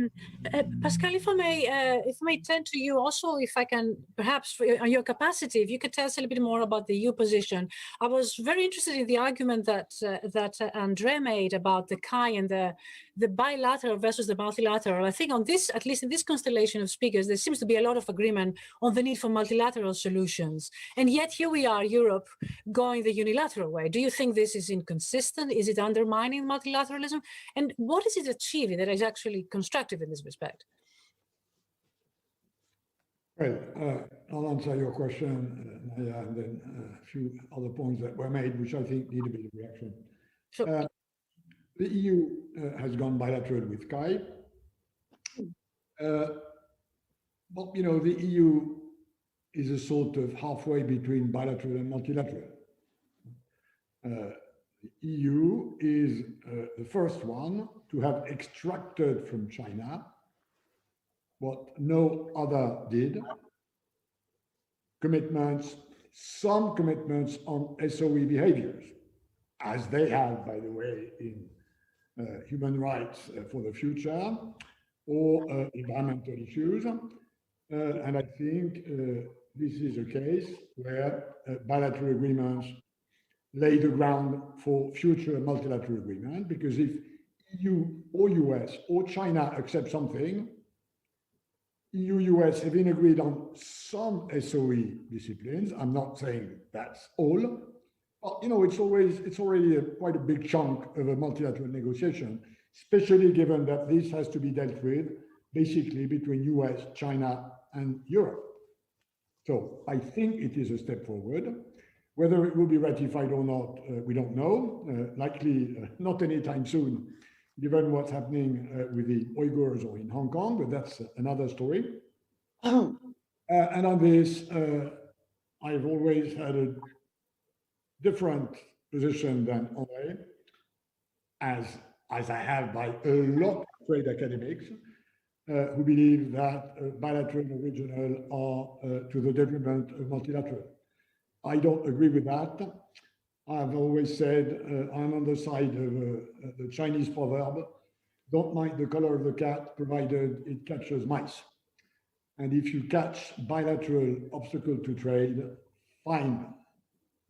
Pascal, if I may turn to you also, if I can, perhaps on your capacity, if you could tell us a little bit more about the EU position. I was very interested in the argument that André made about the KAI and the bilateral versus the multilateral. I think on this, at least in this constellation of speakers, there seems to be a lot of agreement on the need for multilateral solutions. And yet here we are, Europe, going the unilateral way. Do you think this is inconsistent? Is it undermining multilateralism? And what is it achieving that is actually constructive in this respect? Well, I'll answer your question, Naya, and then a few other points that were made, which I think need a bit of reaction. Sure. The EU has gone bilateral with CAI. But, you know, the EU is a sort of halfway between bilateral and multilateral. The EU is the first one to have extracted from China what no other did, some commitments on SOE behaviors, as they have, by the way, in human rights for the future, or environmental issues. And I think this is a case where bilateral agreements lay the ground for future multilateral agreement, because if EU or US or China accept something, EU-US have been agreed on some SOE disciplines. I'm not saying that's all, but you know, it's already quite a big chunk of a multilateral negotiation, especially given that this has to be dealt with basically between US, China, and Europe. So I think it is a step forward. Whether it will be ratified or not, we don't know. Likely not anytime soon, given what's happening with the Uyghurs or in Hong Kong, but that's another story. And on this, I've always had a different position than André, as I have by a lot of trade academics who believe that bilateral and regional are to the detriment of multilateral. I don't agree with that. I've always said I'm on the side of the Chinese proverb, don't mind the color of the cat, provided it catches mice. And if you catch bilateral obstacle to trade, fine,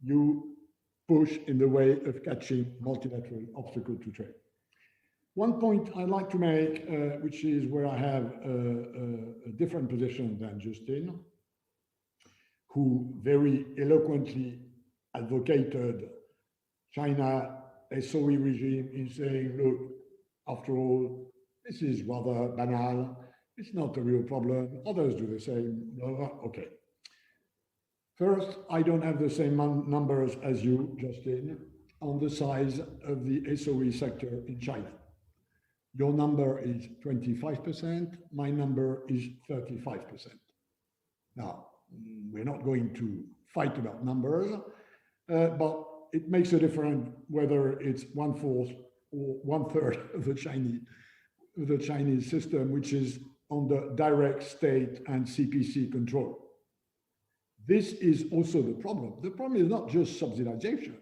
you push in the way of catching multilateral obstacle to trade. One point I'd like to make, which is where I have a different position than Justin, who very eloquently advocated China SOE regime in saying, look, after all, this is rather banal. It's not a real problem. Others do the same. Okay. First, I don't have the same numbers as you, Justin, on the size of the SOE sector in China. Your number is 25%. My number is 35%. Now, we're not going to fight about numbers, but it makes a difference whether it's 1/4 or 1/3 of the Chinese system, which is under direct state and CPC control. This is also the problem. The problem is not just subsidization,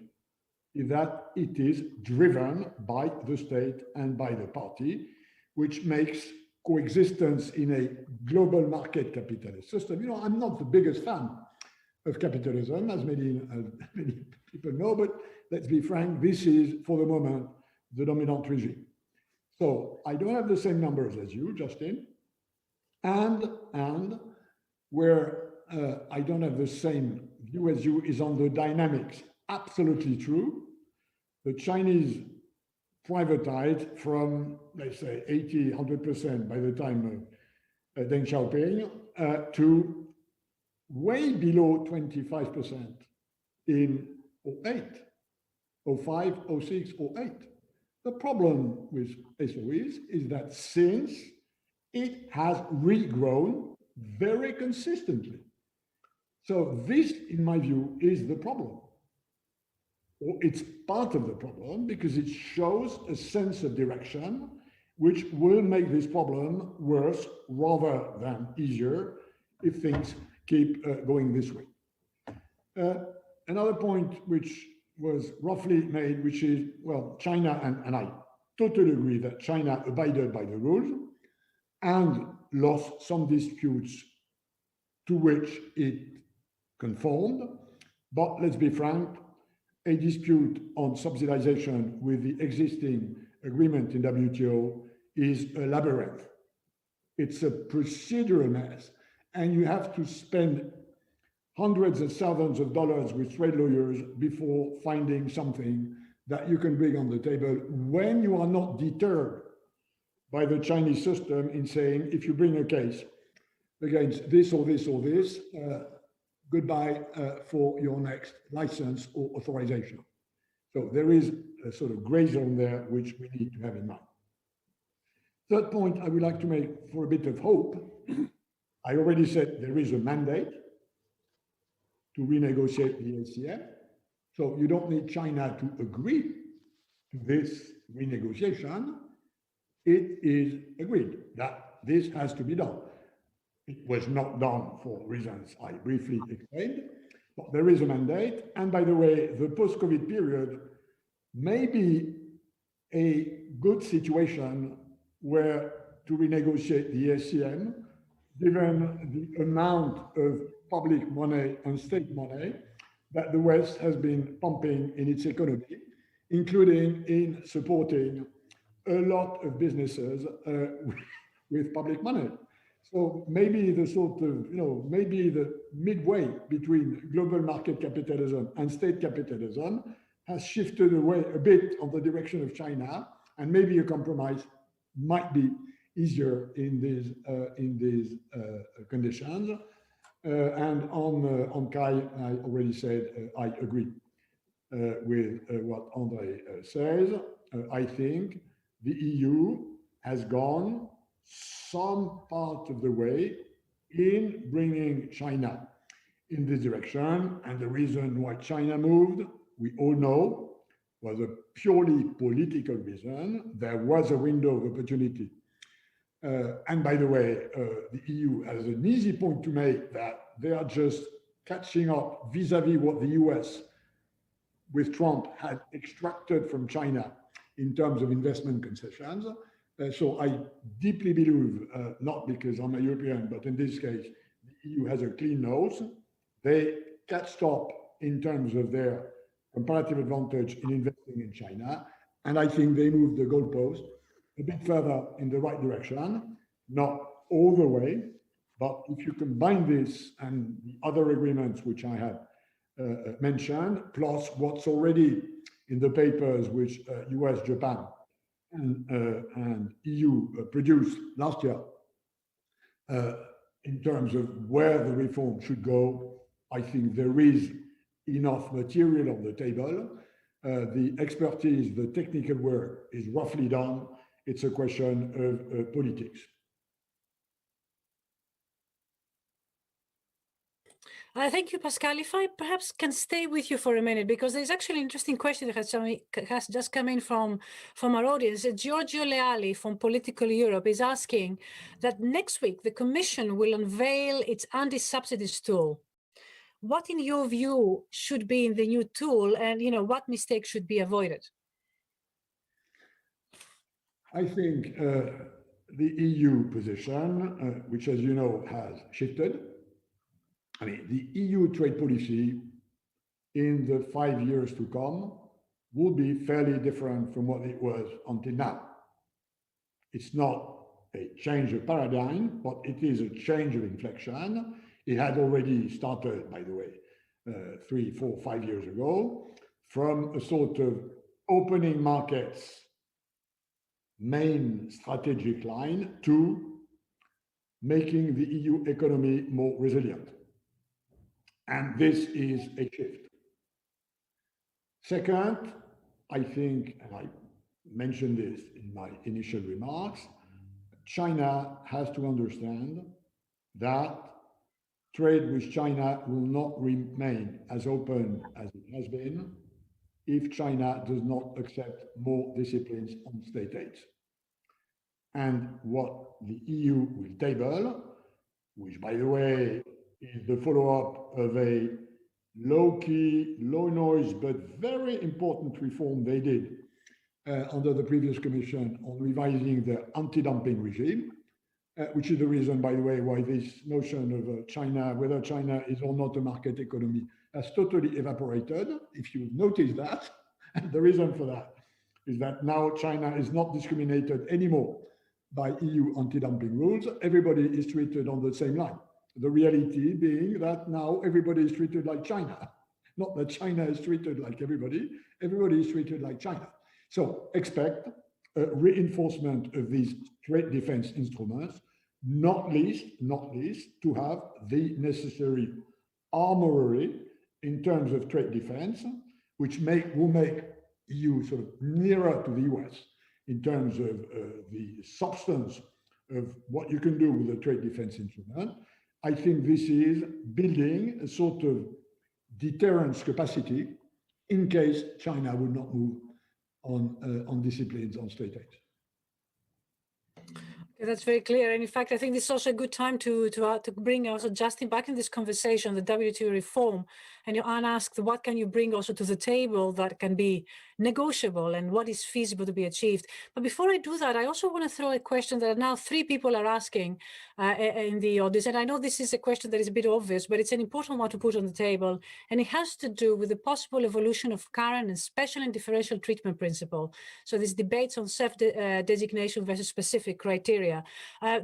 is that it is driven by the state and by the party, which makes coexistence in a global market capitalist system. You know, I'm not the biggest fan of capitalism, as many people know, but let's be frank, this is, for the moment, the dominant regime. So I don't have the same numbers as you, Justin, and where I don't have the same view as you is on the dynamics. Absolutely true. The Chinese privatized from, let's say, 80, 100% by the time of Deng Xiaoping to way below 25% in 08, 05, 06, 08. The problem with SOEs is that since it has regrown very consistently. So this, in my view, is the problem. Or it's part of the problem because it shows a sense of direction which will make this problem worse rather than easier if things keep going this way. Another point which was roughly made, which is, well, China, and I totally agree that China abided by the rules and lost some disputes to which it conformed. But let's be frank, a dispute on subsidization with the existing agreement in WTO is a labyrinth. It's a procedural mess, and you have to spend hundreds of thousands of dollars with trade lawyers before finding something that you can bring on the table when you are not deterred by the Chinese system in saying, if you bring a case against this or this or this, goodbye for your next license or authorization. So there is a sort of gray zone there, which we need to have in mind. Third point I would like to make for a bit of hope. I already said there is a mandate to renegotiate the ACM. So you don't need China to agree to this renegotiation. It is agreed that this has to be done. It was not done for reasons I briefly explained, but there is a mandate. And by the way, the post-COVID period may be a good situation where to renegotiate the ACM, given the amount of public money and state money that the West has been pumping in its economy, including in supporting a lot of businesses with public money. So maybe the sort of, maybe the midway between global market capitalism and state capitalism has shifted away a bit on the direction of China, and maybe a compromise might be easier in these conditions. And on Kai, I already said I agree with what Andre says. I think the EU has gone some part of the way in bringing China in this direction. And the reason why China moved, we all know, was a purely political reason. There was a window of opportunity. And by the way, the EU has an easy point to make that they are just catching up vis-a-vis what the US with Trump had extracted from China in terms of investment concessions. So I deeply believe, not because I'm a European, but in this case, the EU has a clean nose. They catched up in terms of their comparative advantage in investing in China. And I think they moved the goalpost a bit further in the right direction, not all the way, but if you combine this and the other agreements which I have mentioned, plus what's already in the papers which US, Japan, and EU produced last year in terms of where the reform should go, I think there is enough material on the table. The expertise, the technical work is roughly done. It's a question of politics. Thank you, Pascal. If I perhaps can stay with you for a minute, because there's actually an interesting question that has just come in from our audience. Giorgio Leali from Political Europe is asking that next week the Commission will unveil its anti-subsidies tool. What, in your view, should be in the new tool, and what mistakes should be avoided? I think the EU position, which, as you know, has shifted. I mean, the EU trade policy in the 5 years to come will be fairly different from what it was until now. It's not a change of paradigm, but it is a change of inflection. It had already started, by the way, 3, 4, 5 years ago, from a sort of opening markets main strategic line to making the EU economy more resilient. And this is a shift. Second, I think, and I mentioned this in my initial remarks, China has to understand that trade with China will not remain as open as it has been if China does not accept more disciplines on state aid. And what the EU will table, which, by the way, is the follow-up of a low-key, low-noise, but very important reform they did under the previous commission on revising the anti-dumping regime, which is the reason, by the way, why this notion of China, whether China is or not a market economy, has totally evaporated, if you notice that. And the reason for that is that now China is not discriminated anymore by EU anti-dumping rules. Everybody is treated on the same line. The reality being that now everybody is treated like China. Not that China is treated like everybody is treated like China. So expect a reinforcement of these trade defense instruments, not least to have the necessary armory in terms of trade defense, which will make EU sort of nearer to the US in terms of the substance of what you can do with a trade defense instrument. I think this is building a sort of deterrence capacity in case China would not move on disciplines on state aid. Okay, that's very clear. And in fact, I think this is also a good time to bring also Justin back in this conversation, the WTO reform. And Anne asked, what can you bring also to the table that can be negotiable and what is feasible to be achieved? But before I do that, I also want to throw a question that now 3 people are asking in the audience. And I know this is a question that is a bit obvious, but it's an important one to put on the table. And it has to do with the possible evolution of current and special and differential treatment principle. So these debates on self-designation versus specific criteria.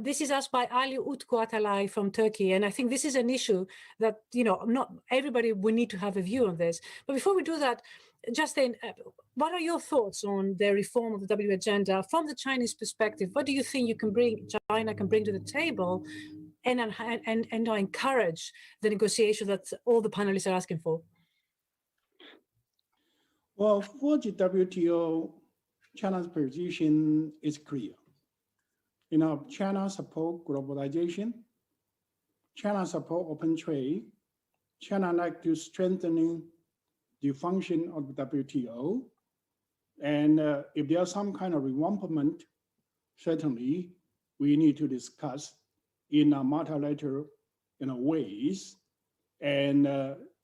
This is asked by Ali Utku Atalay from Turkey. And I think this is an issue that, not everybody will need to have a view on this. But before we do that, Justin, what are your thoughts on the reform of the WTO agenda from the Chinese perspective? What do you think China can bring to the table and encourage the negotiation that all the panelists are asking for? Well, for the WTO, China's position is clear. China support globalization. China support open trade. China like to strengthening the function of the WTO. And if there's some kind of revampment, certainly we need to discuss in a multilateral ways and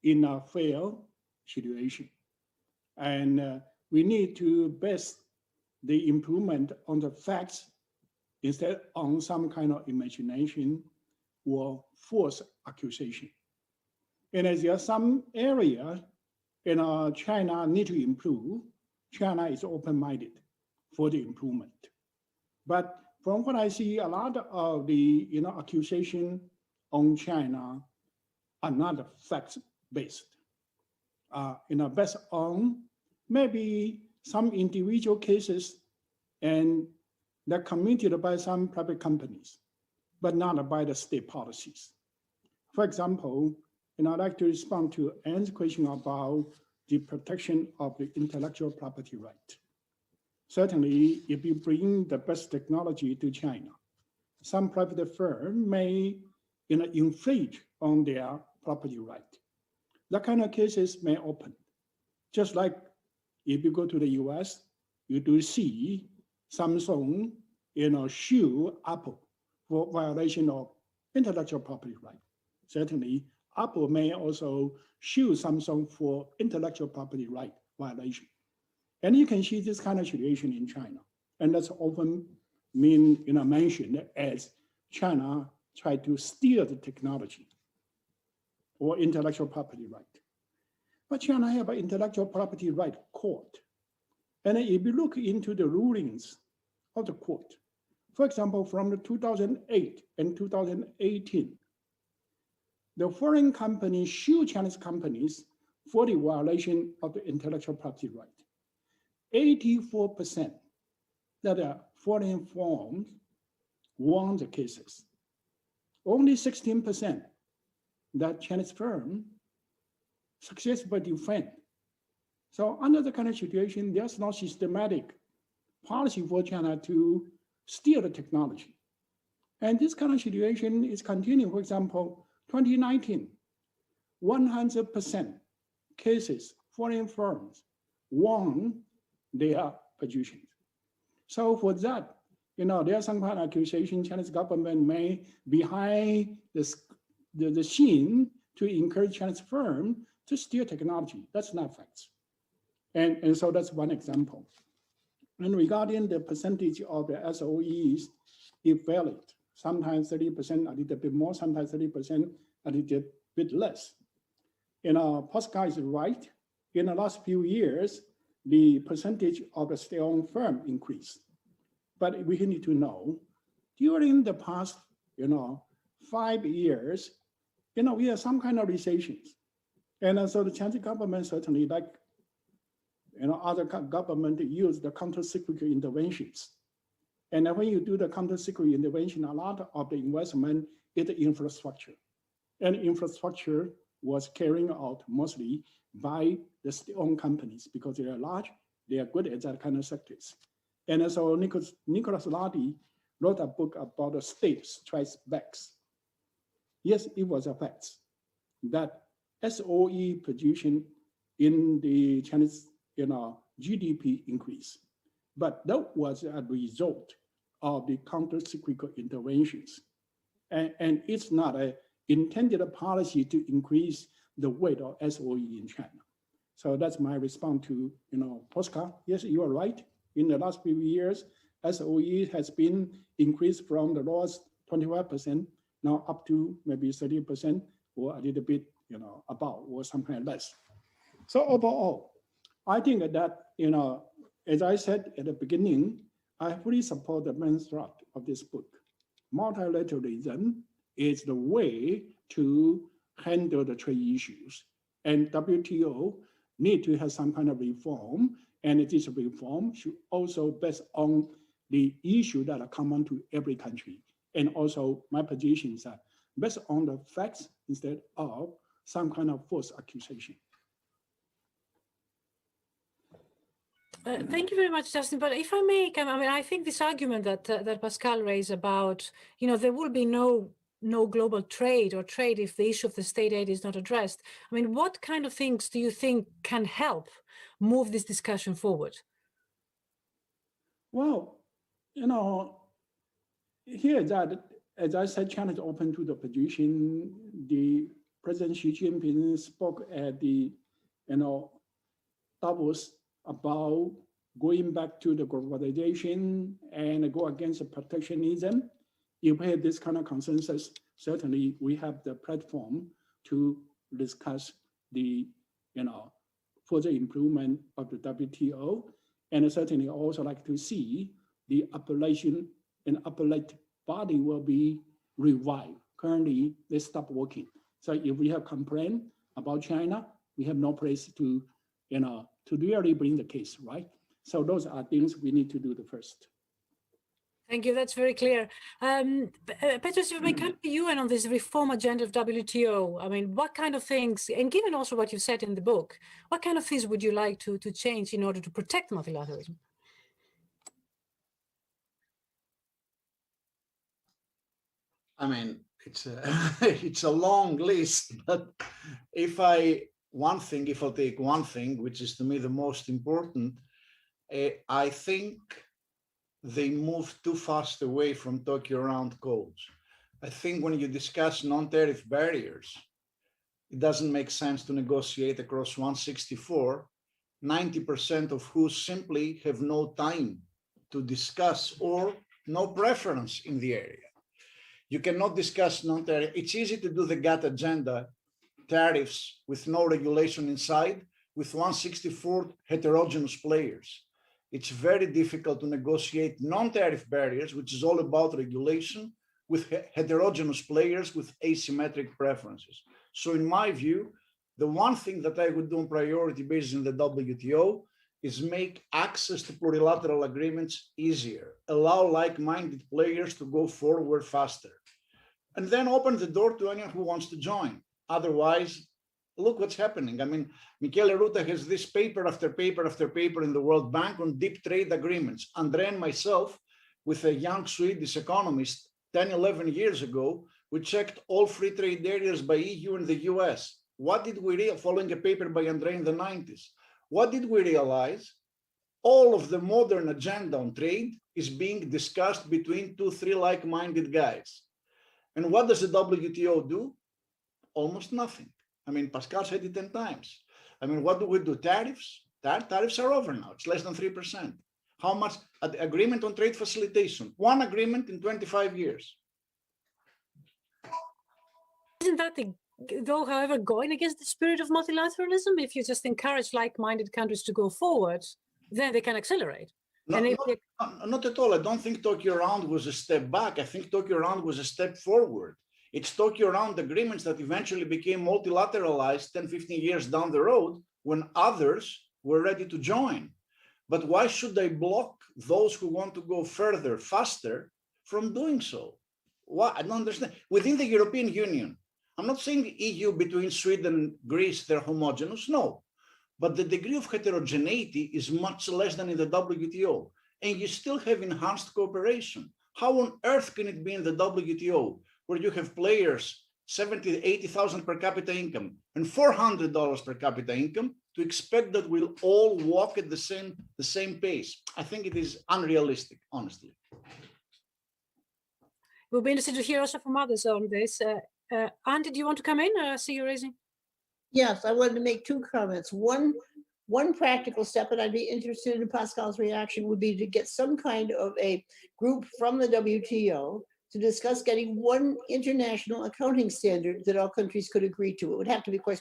in a fair situation. And we need to base the improvement on the facts instead on some kind of imagination or false accusation. And as there are some areas China need to improve, China is open-minded for the improvement. But from what I see, a lot of the accusation on China are not facts-based. Based on maybe some individual cases and they're committed by some private companies, but not by the state policies. For example, I'd like to respond to Anne's question about the protection of the intellectual property right. Certainly, if you bring the best technology to China, some private firm may infringe on their property right. That kind of cases may open. Just like if you go to the US, you do see Samsung sue Apple for violation of intellectual property right. Certainly, Apple may also sue Samsung for intellectual property right violation. And you can see this kind of situation in China. And that's often mentioned as China try to steal the technology or intellectual property right. But China have an intellectual property right court. And if you look into the rulings of the court, for example, from the 2008 and 2018, the foreign companies sue Chinese companies for the violation of the intellectual property right. 84% that are foreign firms won the cases. Only 16% that Chinese firm successfully defend. So under the kind of situation, there's no systematic policy for China to steal the technology. And this kind of situation is continuing. For example, 2019, 100% cases, foreign firms won their positions. So for that, there's some kind of accusation Chinese government may behind the scene to encourage Chinese firm to steal technology. That's not facts. And so that's one example. And regarding the percentage of the SOEs, it varied. Sometimes 30%, a little bit more, sometimes 30%, a little bit less. Pascal is right. In the last few years, the percentage of the state-owned firm increased. But we need to know, during the past, 5 years, we have some kind of recessions. And so the Chinese government certainly, like, other government use the counter-cyclical interventions. And then when you do the counter-cyclical intervention, a lot of the investment is infrastructure. And infrastructure was carried out mostly by the state-owned companies because they are large, they are good at that kind of sectors. And so Nicholas Lardy wrote a book about the state strikes backs. Yes, it was a fact that SOE production in the Chinese GDP increase, but that was a result of the counter-cyclical interventions. And it's not an intended policy to increase the weight of SOE in China. So that's my response to Pascal. Yes, you are right. In the last few years, SOE has been increased from the lowest 25% now up to maybe 30% or a little bit about or something less. So overall, I think that as I said at the beginning, I fully support the main thrust of this book. Multilateralism is the way to handle the trade issues, and WTO need to have some kind of reform, and this reform should also based on the issue that are common to every country. And also my positions are based on the facts instead of some kind of false accusation. Thank you very much, Justin. But if I may, I think this argument that Pascal raised about, there will be no global trade or trade if the issue of the state aid is not addressed. What kind of things do you think can help move this discussion forward? Well, here that, as I said, China is open to the position. The President Xi Jinping spoke at the, Davos about going back to the globalization and go against the protectionism. If we have this kind of consensus, certainly we have the platform to discuss the, further improvement of the WTO. And certainly also like to see the appellation and appellate body will be revived. Currently, they stopped working. So if we have complaint about China, we have no place to, to really bring the case, right? So those are things we need to do the first. Thank you. That's very clear. Petrus, if we come to you and on this reform agenda of WTO, what kind of things, and given also what you said in the book, what kind of things would you like to change in order to protect multilateralism? It's a long list, but if I'll take one thing, which is to me the most important, I think they move too fast away from Tokyo round codes. I think when you discuss non-tariff barriers, it doesn't make sense to negotiate across 164, 90% of who simply have no time to discuss or no preference in the area. You cannot discuss non-tariff. It's easy to do the GATT agenda tariffs with no regulation inside, with 164 heterogeneous players. It's very difficult to negotiate non-tariff barriers, which is all about regulation, with heterogeneous players with asymmetric preferences. So in my view, the one thing that I would do on priority basis in the WTO is make access to plurilateral agreements easier, allow like-minded players to go forward faster, and then open the door to anyone who wants to join. Otherwise, look what's happening. Michele Ruta has this paper after paper after paper in the World Bank on deep trade agreements. Andre and myself, with a young Swedish economist 10, 11 years ago, we checked all free trade areas by EU and the US. What did we realize, following a paper by Andre in the 90s? What did we realize? All of the modern agenda on trade is being discussed between 2-3 like-minded guys. And what does the WTO do? Almost nothing. Pascal said it 10 times. What do we do? Tariffs? Tariffs are over now. It's less than 3%. How much? Agreement on trade facilitation. One agreement in 25 years. Isn't that the though, however, going against the spirit of multilateralism? If you just encourage like-minded countries to go forward, then they can accelerate. Not, And if not at all. I don't think Tokyo Round was a step back. I think Tokyo Round was a step forward. It's Tokyo Round agreements that eventually became multilateralized 10, 15 years down the road when others were ready to join. But why should they block those who want to go further, faster from doing so? Why? I don't understand. Within the European Union, I'm not saying EU between Sweden and Greece, they're homogeneous, no. But the degree of heterogeneity is much less than in the WTO. And you still have enhanced cooperation. How on earth can it be in the WTO where you have players 70, 80,000 per capita income and $400 per capita income to expect that we'll all walk at the same pace? I think it is unrealistic, honestly. we'll be interested to hear also from others on this. Anne, did you want to come in? I see you raising. Yes, I wanted to make two comments. One practical step, and I'd be interested in Pascal's reaction, would be to get some kind of a group from the WTO to discuss getting one international accounting standard that all countries could agree to. It would have to be, of course,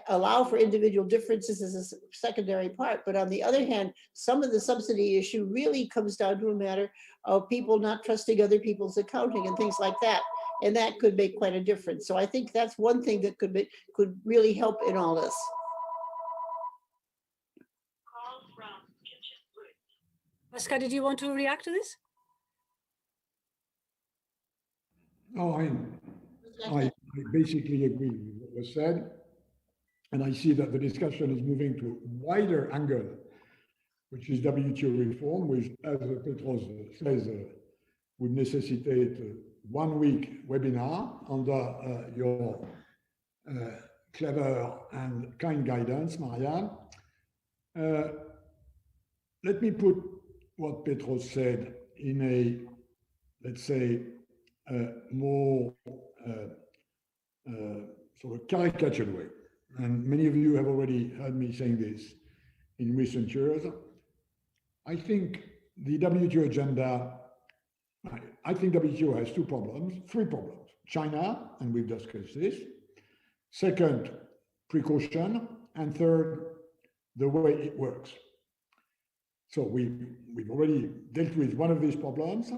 allow for individual differences as a secondary part. But on the other hand, some of the subsidy issue really comes down to a matter of people not trusting other people's accounting and things like that. And that could make quite a difference. So I think that's one thing that could really help in all this. Pascal, did you want to react to this? No, I basically agree with what was said. And I see that the discussion is moving to a wider angle, which is WTO reform, which, as Petros says, would necessitate a one-week webinar under your clever and kind guidance, Marianne. Let me put what Petros said in a, let's say, more sort of caricatured way. And many of you have already heard me saying this in recent years. I think the WTO agenda, I think WTO has three problems. China, and we've discussed this. Second, precaution. And third, the way it works. So we've already dealt with one of these problems.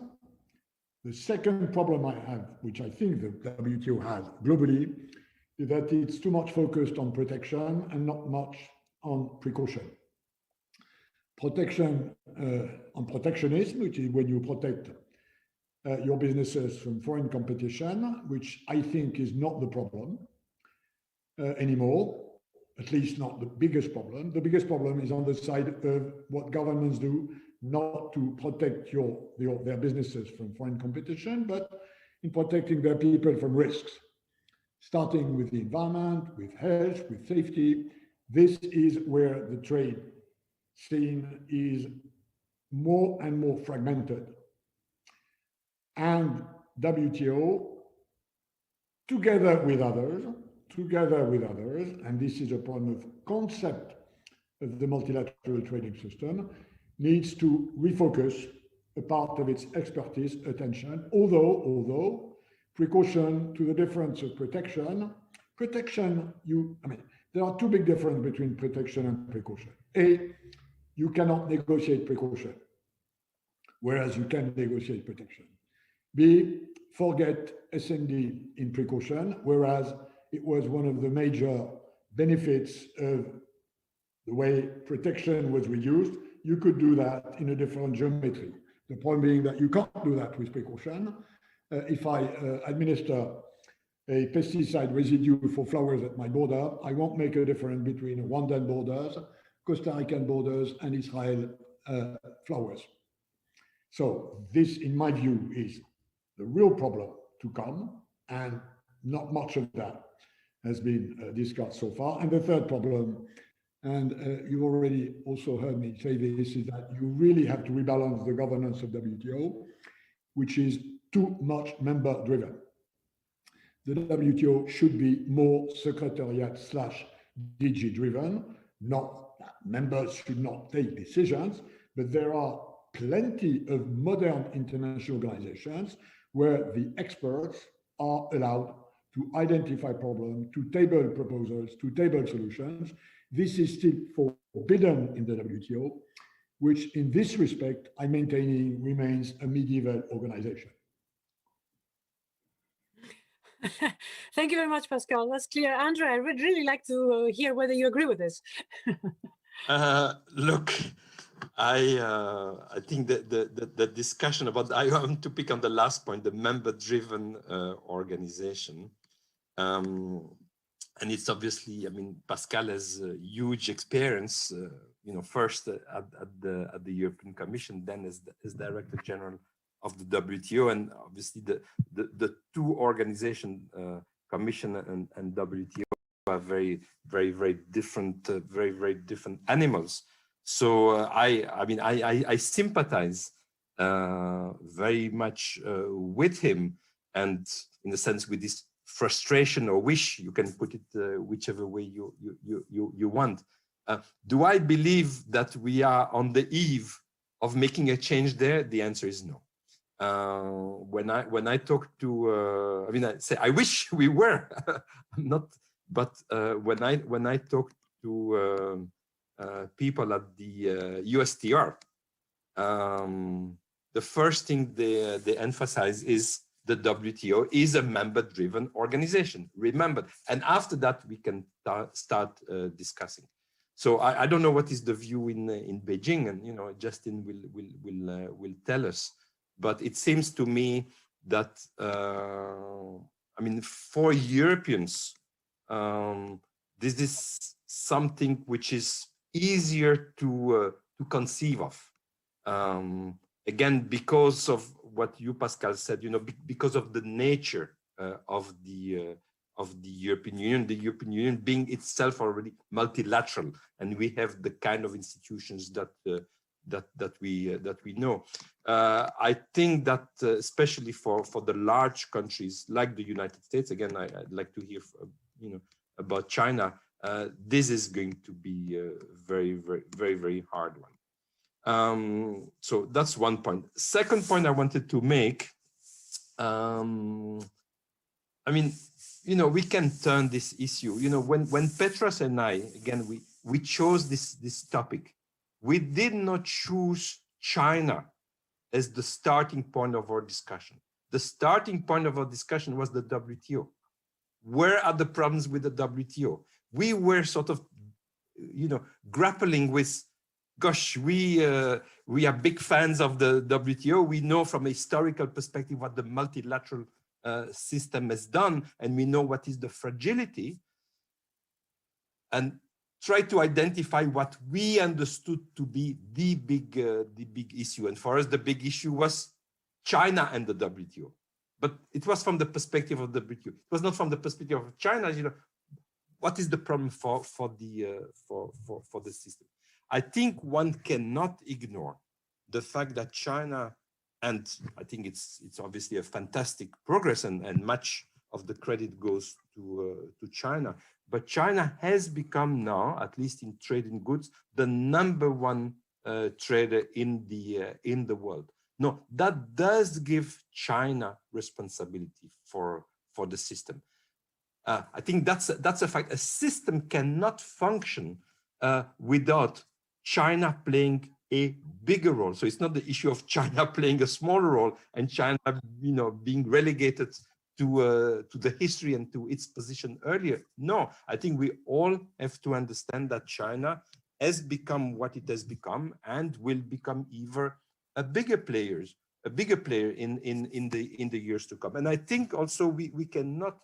The second problem I have, which I think the WTO has globally, is that it's too much focused on protection and not much on precaution. Protection on protectionism, which is when you protect your businesses from foreign competition, which I think is not the problem anymore, at least not the biggest problem. The biggest problem is on the side of what governments do, not to protect their businesses from foreign competition, but in protecting their people from risks, starting with the environment, with health, with safety. This is where the trade scene is more and more fragmented. And WTO, together with others, and this is a problem of concept of the multilateral trading system, needs to refocus a part of its expertise, attention, although precaution, to the difference of protection, there are two big differences between protection and precaution. A, you cannot negotiate precaution, whereas you can negotiate protection. B, forget S&D in precaution, whereas it was one of the major benefits of the way protection was reduced. You could do that in a different geometry. The point being that you can't do that with precaution. If I administer a pesticide residue for flowers at my border, I won't make a difference between Rwandan borders, Costa Rican borders, and Israel flowers. So this, in my view, is the real problem to come, and not much of that has been discussed so far. And the third problem, and you already also heard me say this, is that you really have to rebalance the governance of WTO, which is too much member-driven. The WTO should be more secretariat/DG-driven. Not that members should not take decisions, but there are plenty of modern international organizations where the experts are allowed to identify problems, to table proposals, to table solutions. This is still forbidden in the WTO, which in this respect, I'm maintaining remains a medieval organization. Thank you very much, Pascal. That's clear. Andre, I would really like to hear whether you agree with this. Look, I think that the discussion about, I want to pick on the last point, the member-driven organization. And it's obviously, I mean, Pascal has huge experience, you know, first at the European Commission, then as Director General of the WTO, and obviously the two organizations, Commission and WTO, are very different, very different animals. So I sympathize very much with him, and in a sense with this frustration or wish, you can put it whichever way you want. Do I believe that we are on the eve of making a change there? The answer is no. When I talk to, I say I wish we were, not, but when I talk to people at the USTR, the first thing they emphasize is the WTO is a member-driven organization. Remember, and after that we can start discussing. So I don't know what is the view in Beijing, and you know, Justin will tell us. But it seems to me that I mean, for Europeans, this is something which is easier to conceive of. Again, because of what you, Pascal, said, you know, because of the nature of the European Union, the European Union being itself already multilateral, and we have the kind of institutions that we know. I think that especially for the large countries like the United States, again, I'd like to hear you know, about China. This is going to be a very hard one. So that's one point. Second point I wanted to make, I mean, you know, we can turn this issue, you know, when Petros and I, again, we chose this topic, we did not choose China as the starting point of our discussion. The starting point of our discussion was the WTO. Where are the problems with the WTO? We were sort of, you know, grappling with, gosh, we are big fans of the WTO. We know from a historical perspective what the multilateral system has done, and we know what is the fragility, and try to identify what we understood to be the big issue. And for us, the big issue was China and the WTO. But it was from the perspective of the WTO. It was not from the perspective of China. You know, what is the problem for the system? I think one cannot ignore the fact that China, and I think it's obviously a fantastic progress, and much of the credit goes to China. But China has become now, at least in trade in goods, the #1 trader in the world. No, that does give China responsibility for the system. I think that's a fact. A system cannot function without China playing a bigger role. So it's not the issue of China playing a smaller role and China, you know, being relegated to the history and to its position earlier. No, I think we all have to understand that China has become what it has become and will become even a bigger player in the years to come. And I think also we cannot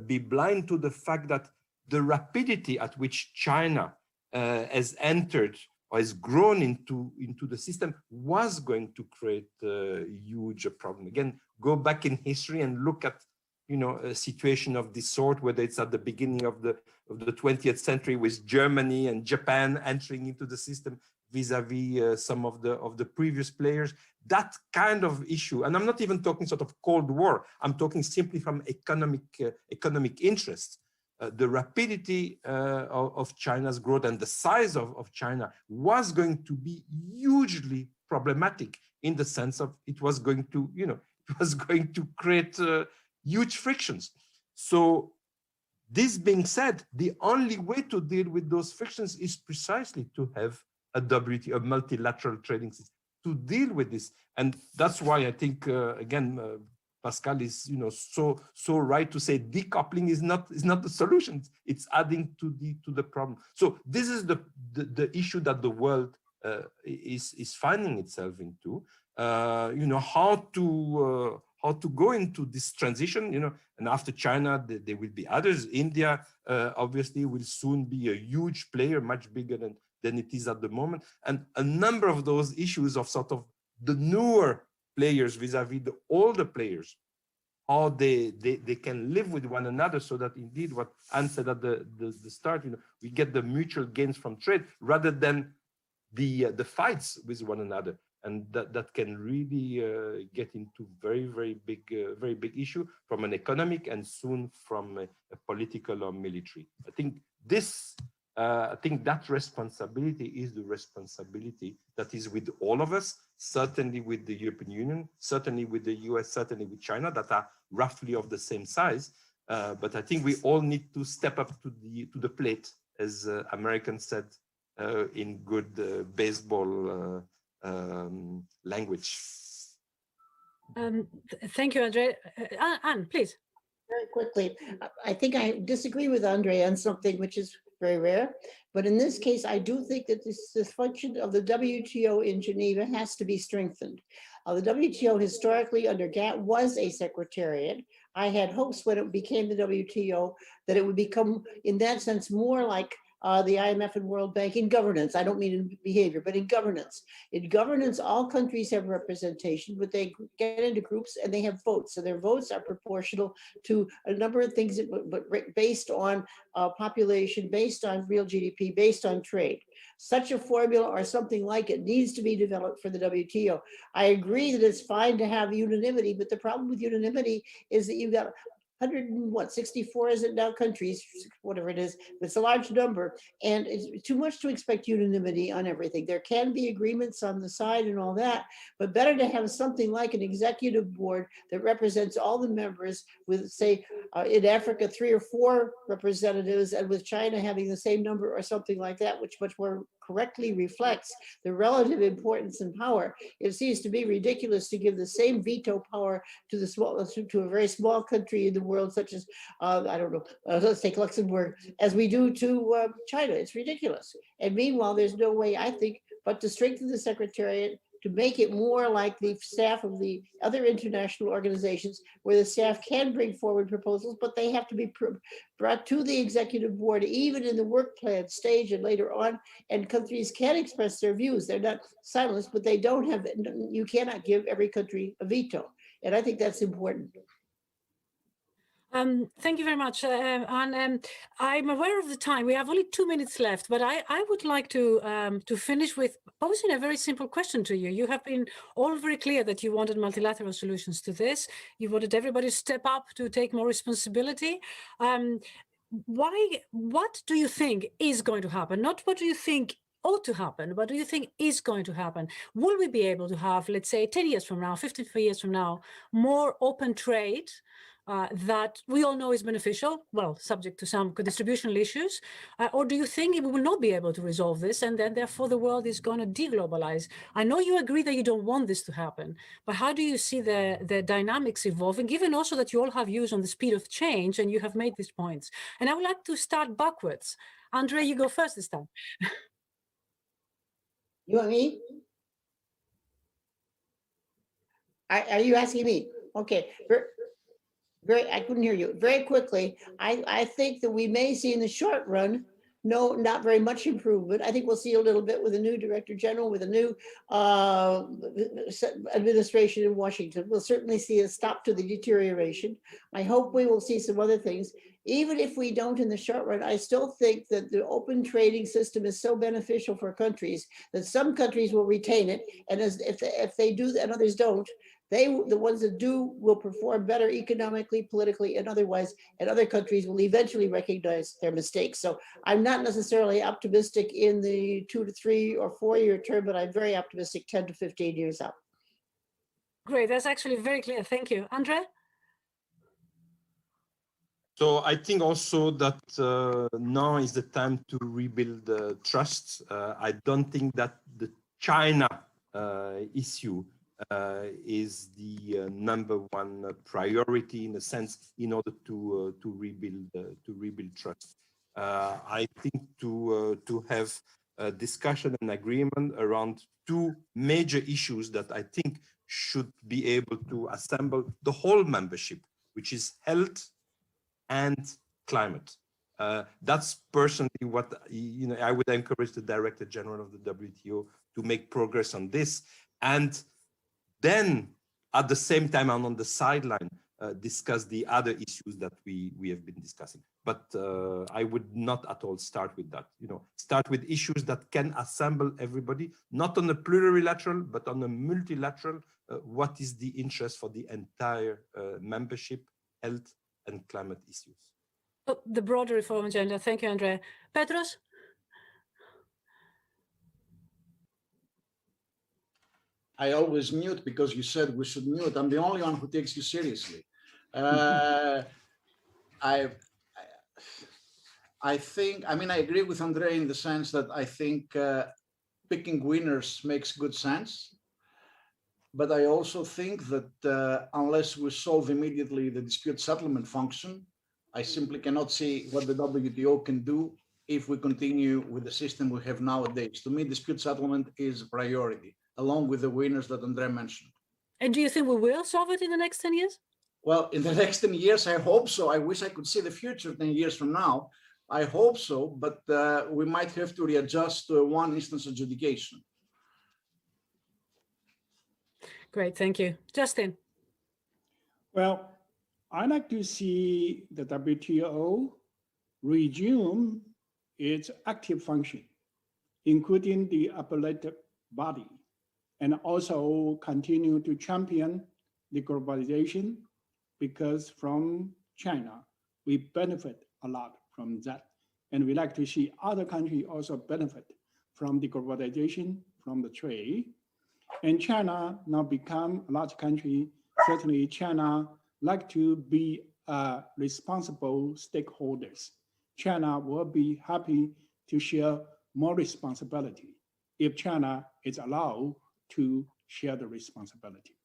be blind to the fact that the rapidity at which China has entered or has grown into the system was going to create a huge problem. Again, go back in history and look at, you know, a situation of this sort, whether it's at the beginning of the 20th century with Germany and Japan entering into the system vis-a-vis some of the previous players. That kind of issue, and I'm not even talking sort of Cold War, I'm talking simply from economic interests. The rapidity of China's growth and the size of China was going to be hugely problematic in the sense of it was going to, you know, it was going to create huge frictions. So this being said, the only way to deal with those frictions is precisely to have a WTO, a multilateral trading system, to deal with this. And that's why I think, again, Pascal is, so right to say decoupling is not the solution. It's adding to the problem. So this is the issue that the world is finding itself into. How to go into this transition. And after China, there will be others. India, obviously, will soon be a huge player, much bigger than it is at the moment. And a number of those issues of sort of the newer players vis-a-vis the older players, how they can live with one another, so that indeed what Anne said at the start, we get the mutual gains from trade rather than the fights with one another. And that can really get into very big issue from an economic and soon from a political or military. I think that responsibility is the responsibility that is with all of us, certainly with the European Union, certainly with the US, certainly with China, that are roughly of the same size. But I think we all need to step up to the plate, as Americans said in good baseball language. Thank you, Andre. Anne, please. Very quickly, I think I disagree with Andre on something which is very rare, but in this case, I do think that this function of the WTO in Geneva has to be strengthened. The WTO historically under GATT was a secretariat. I had hopes when it became the WTO that it would become, in that sense, more like the IMF and World Bank in governance. I don't mean in behavior, but in governance. In governance, all countries have representation, but they get into groups and they have votes. So their votes are proportional to a number of things, but based on population, based on real GDP, based on trade. Such a formula or something like it needs to be developed for the WTO. I agree that it's fine to have unanimity, but the problem with unanimity is that you've got 164 is it now countries, whatever it is, it's a large number, and it's too much to expect unanimity on everything. There can be agreements on the side and all that, but better to have something like an executive board that represents all the members with, say, in Africa, 3 or 4 representatives, and with China having the same number or something like that, which much more correctly reflects the relative importance and power. It seems to be ridiculous to give the same veto power to a very small country in the world, such as I don't know, let's take Luxembourg, as we do to China. It's ridiculous. And meanwhile, there's no way, I think, but to strengthen the Secretariat, to make it more like the staff of the other international organizations, where the staff can bring forward proposals, but they have to be brought to the executive board, even in the work plan stage and later on, and countries can express their views. They're not silenced, but they don't have, you cannot give every country a veto. And I think that's important. Thank you very much. And I'm aware of the time. We have only 2 minutes left, but I would like to finish with posing a very simple question to you. You have been all very clear that you wanted multilateral solutions to this. You wanted everybody to step up to take more responsibility. What do you think is going to happen? Not what do you think ought to happen, what do you think is going to happen? Will we be able to have, let's say, 10 years from now, 15 years from now, more open trade that we all know is beneficial, well, subject to some distributional issues, or do you think we will not be able to resolve this, and then therefore the world is going to deglobalize? I know you agree that you don't want this to happen, but how do you see the dynamics evolving, given also that you all have views on the speed of change, and you have made these points? And I would like to start backwards. Andre, you go first this time. You want me? Are you asking me? Okay. I couldn't hear you. Very quickly, I think that we may see in the short run, not very much improvement. I think we'll see a little bit with a new Director General, with a new administration in Washington. We'll certainly see a stop to the deterioration. I hope we will see some other things. Even if we don't in the short run, I still think that the open trading system is so beneficial for countries that some countries will retain it. And if they do and others don't, the ones that do will perform better economically, politically, and otherwise, and other countries will eventually recognize their mistakes. So I'm not necessarily optimistic in the 2 to 3 or 4 year term, but I'm very optimistic 10 to 15 years out. Great, that's actually very clear. Thank you. Andre? So I think also that now is the time to rebuild trust. I don't think that the China issue is the number one priority in a sense in order to rebuild trust. I think to have a discussion and agreement around two major issues that I think should be able to assemble the whole membership, which is health and climate. That's personally what I would encourage the Director General of the WTO to make progress on this, and then at the same time and on the sideline discuss the other issues that we have been discussing. But I would not at all start with that. Start with issues that can assemble everybody, not on a plurilateral but on a multilateral. What is the interest for the entire membership, health and climate issues? Oh, the broader reform agenda. Thank you, Andrea. Petros? I always mute because you said we should mute. I'm the only one who takes you seriously. I think, I agree with Andrea in the sense that I think picking winners makes good sense. But I also think that unless we solve immediately the dispute settlement function, I simply cannot see what the WTO can do if we continue with the system we have nowadays. To me, dispute settlement is a priority, along with the winners that Andrea mentioned. And do you think we will solve it in the next 10 years? Well, in the next 10 years, I hope so. I wish I could see the future 10 years from now. I hope so, but we might have to readjust to a one instance adjudication. Great, thank you. Justin? Well, I like to see the WTO resume its active function, including the appellate body, and also continue to champion the globalization, because from China, we benefit a lot from that. And we like to see other countries also benefit from the globalization, from the trade. And China now become a large country. Certainly China like to be responsible stakeholders. China will be happy to share more responsibility if China is allowed to share the responsibility.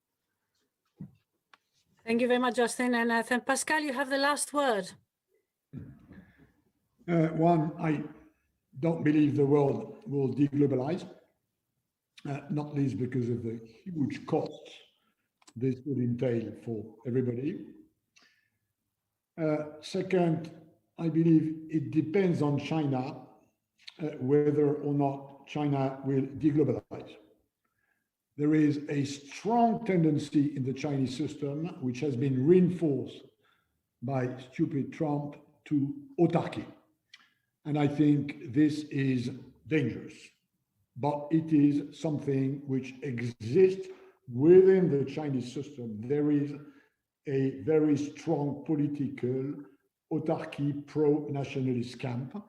Thank you very much, Justin. And I think, Pascal, you have the last word. One, I don't believe the world will deglobalize, not least because of the huge costs this would entail for everybody. Second, I believe it depends on China whether or not China will deglobalize. There is a strong tendency in the Chinese system, which has been reinforced by stupid Trump, to autarky. And I think this is dangerous, but it is something which exists within the Chinese system. There is a very strong political autarky pro-nationalist camp,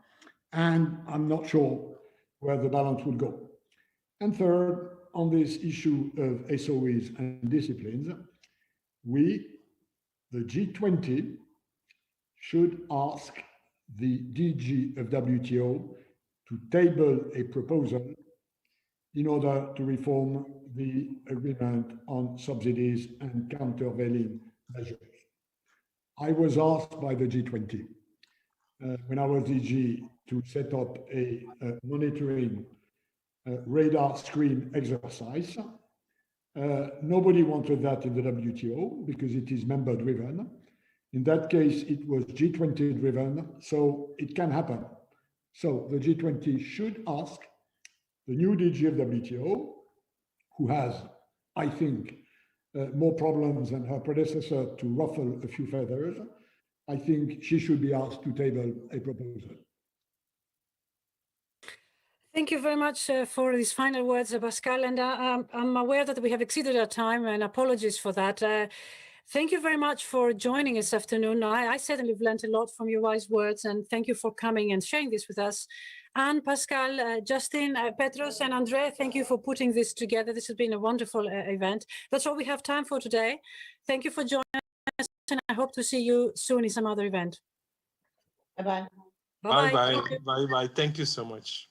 and I'm not sure where the balance will go. And third, on this issue of SOEs and disciplines, we, the G20, should ask the DG of WTO to table a proposal in order to reform the agreement on subsidies and countervailing measures. I was asked by the G20 when I was DG to set up a monitoring radar screen exercise. Nobody wanted that in the WTO because it is member driven. In that case, it was G20 driven, so it can happen. So the G20 should ask the new DG of WTO, who has, I think, more problems than her predecessor to ruffle a few feathers. I think she should be asked to table a proposal. Thank you very much for these final words, Pascal. And I'm aware that we have exceeded our time, and apologies for that. Thank you very much for joining us this afternoon. I certainly have learned a lot from your wise words, and thank you for coming and sharing this with us. And Pascal, Justin, Petros, and Andrea, thank you for putting this together. This has been a wonderful event. That's all we have time for today. Thank you for joining us, and I hope to see you soon in some other event. Bye-bye. Bye-bye. Bye-bye. Thank you. Bye-bye. Thank you so much.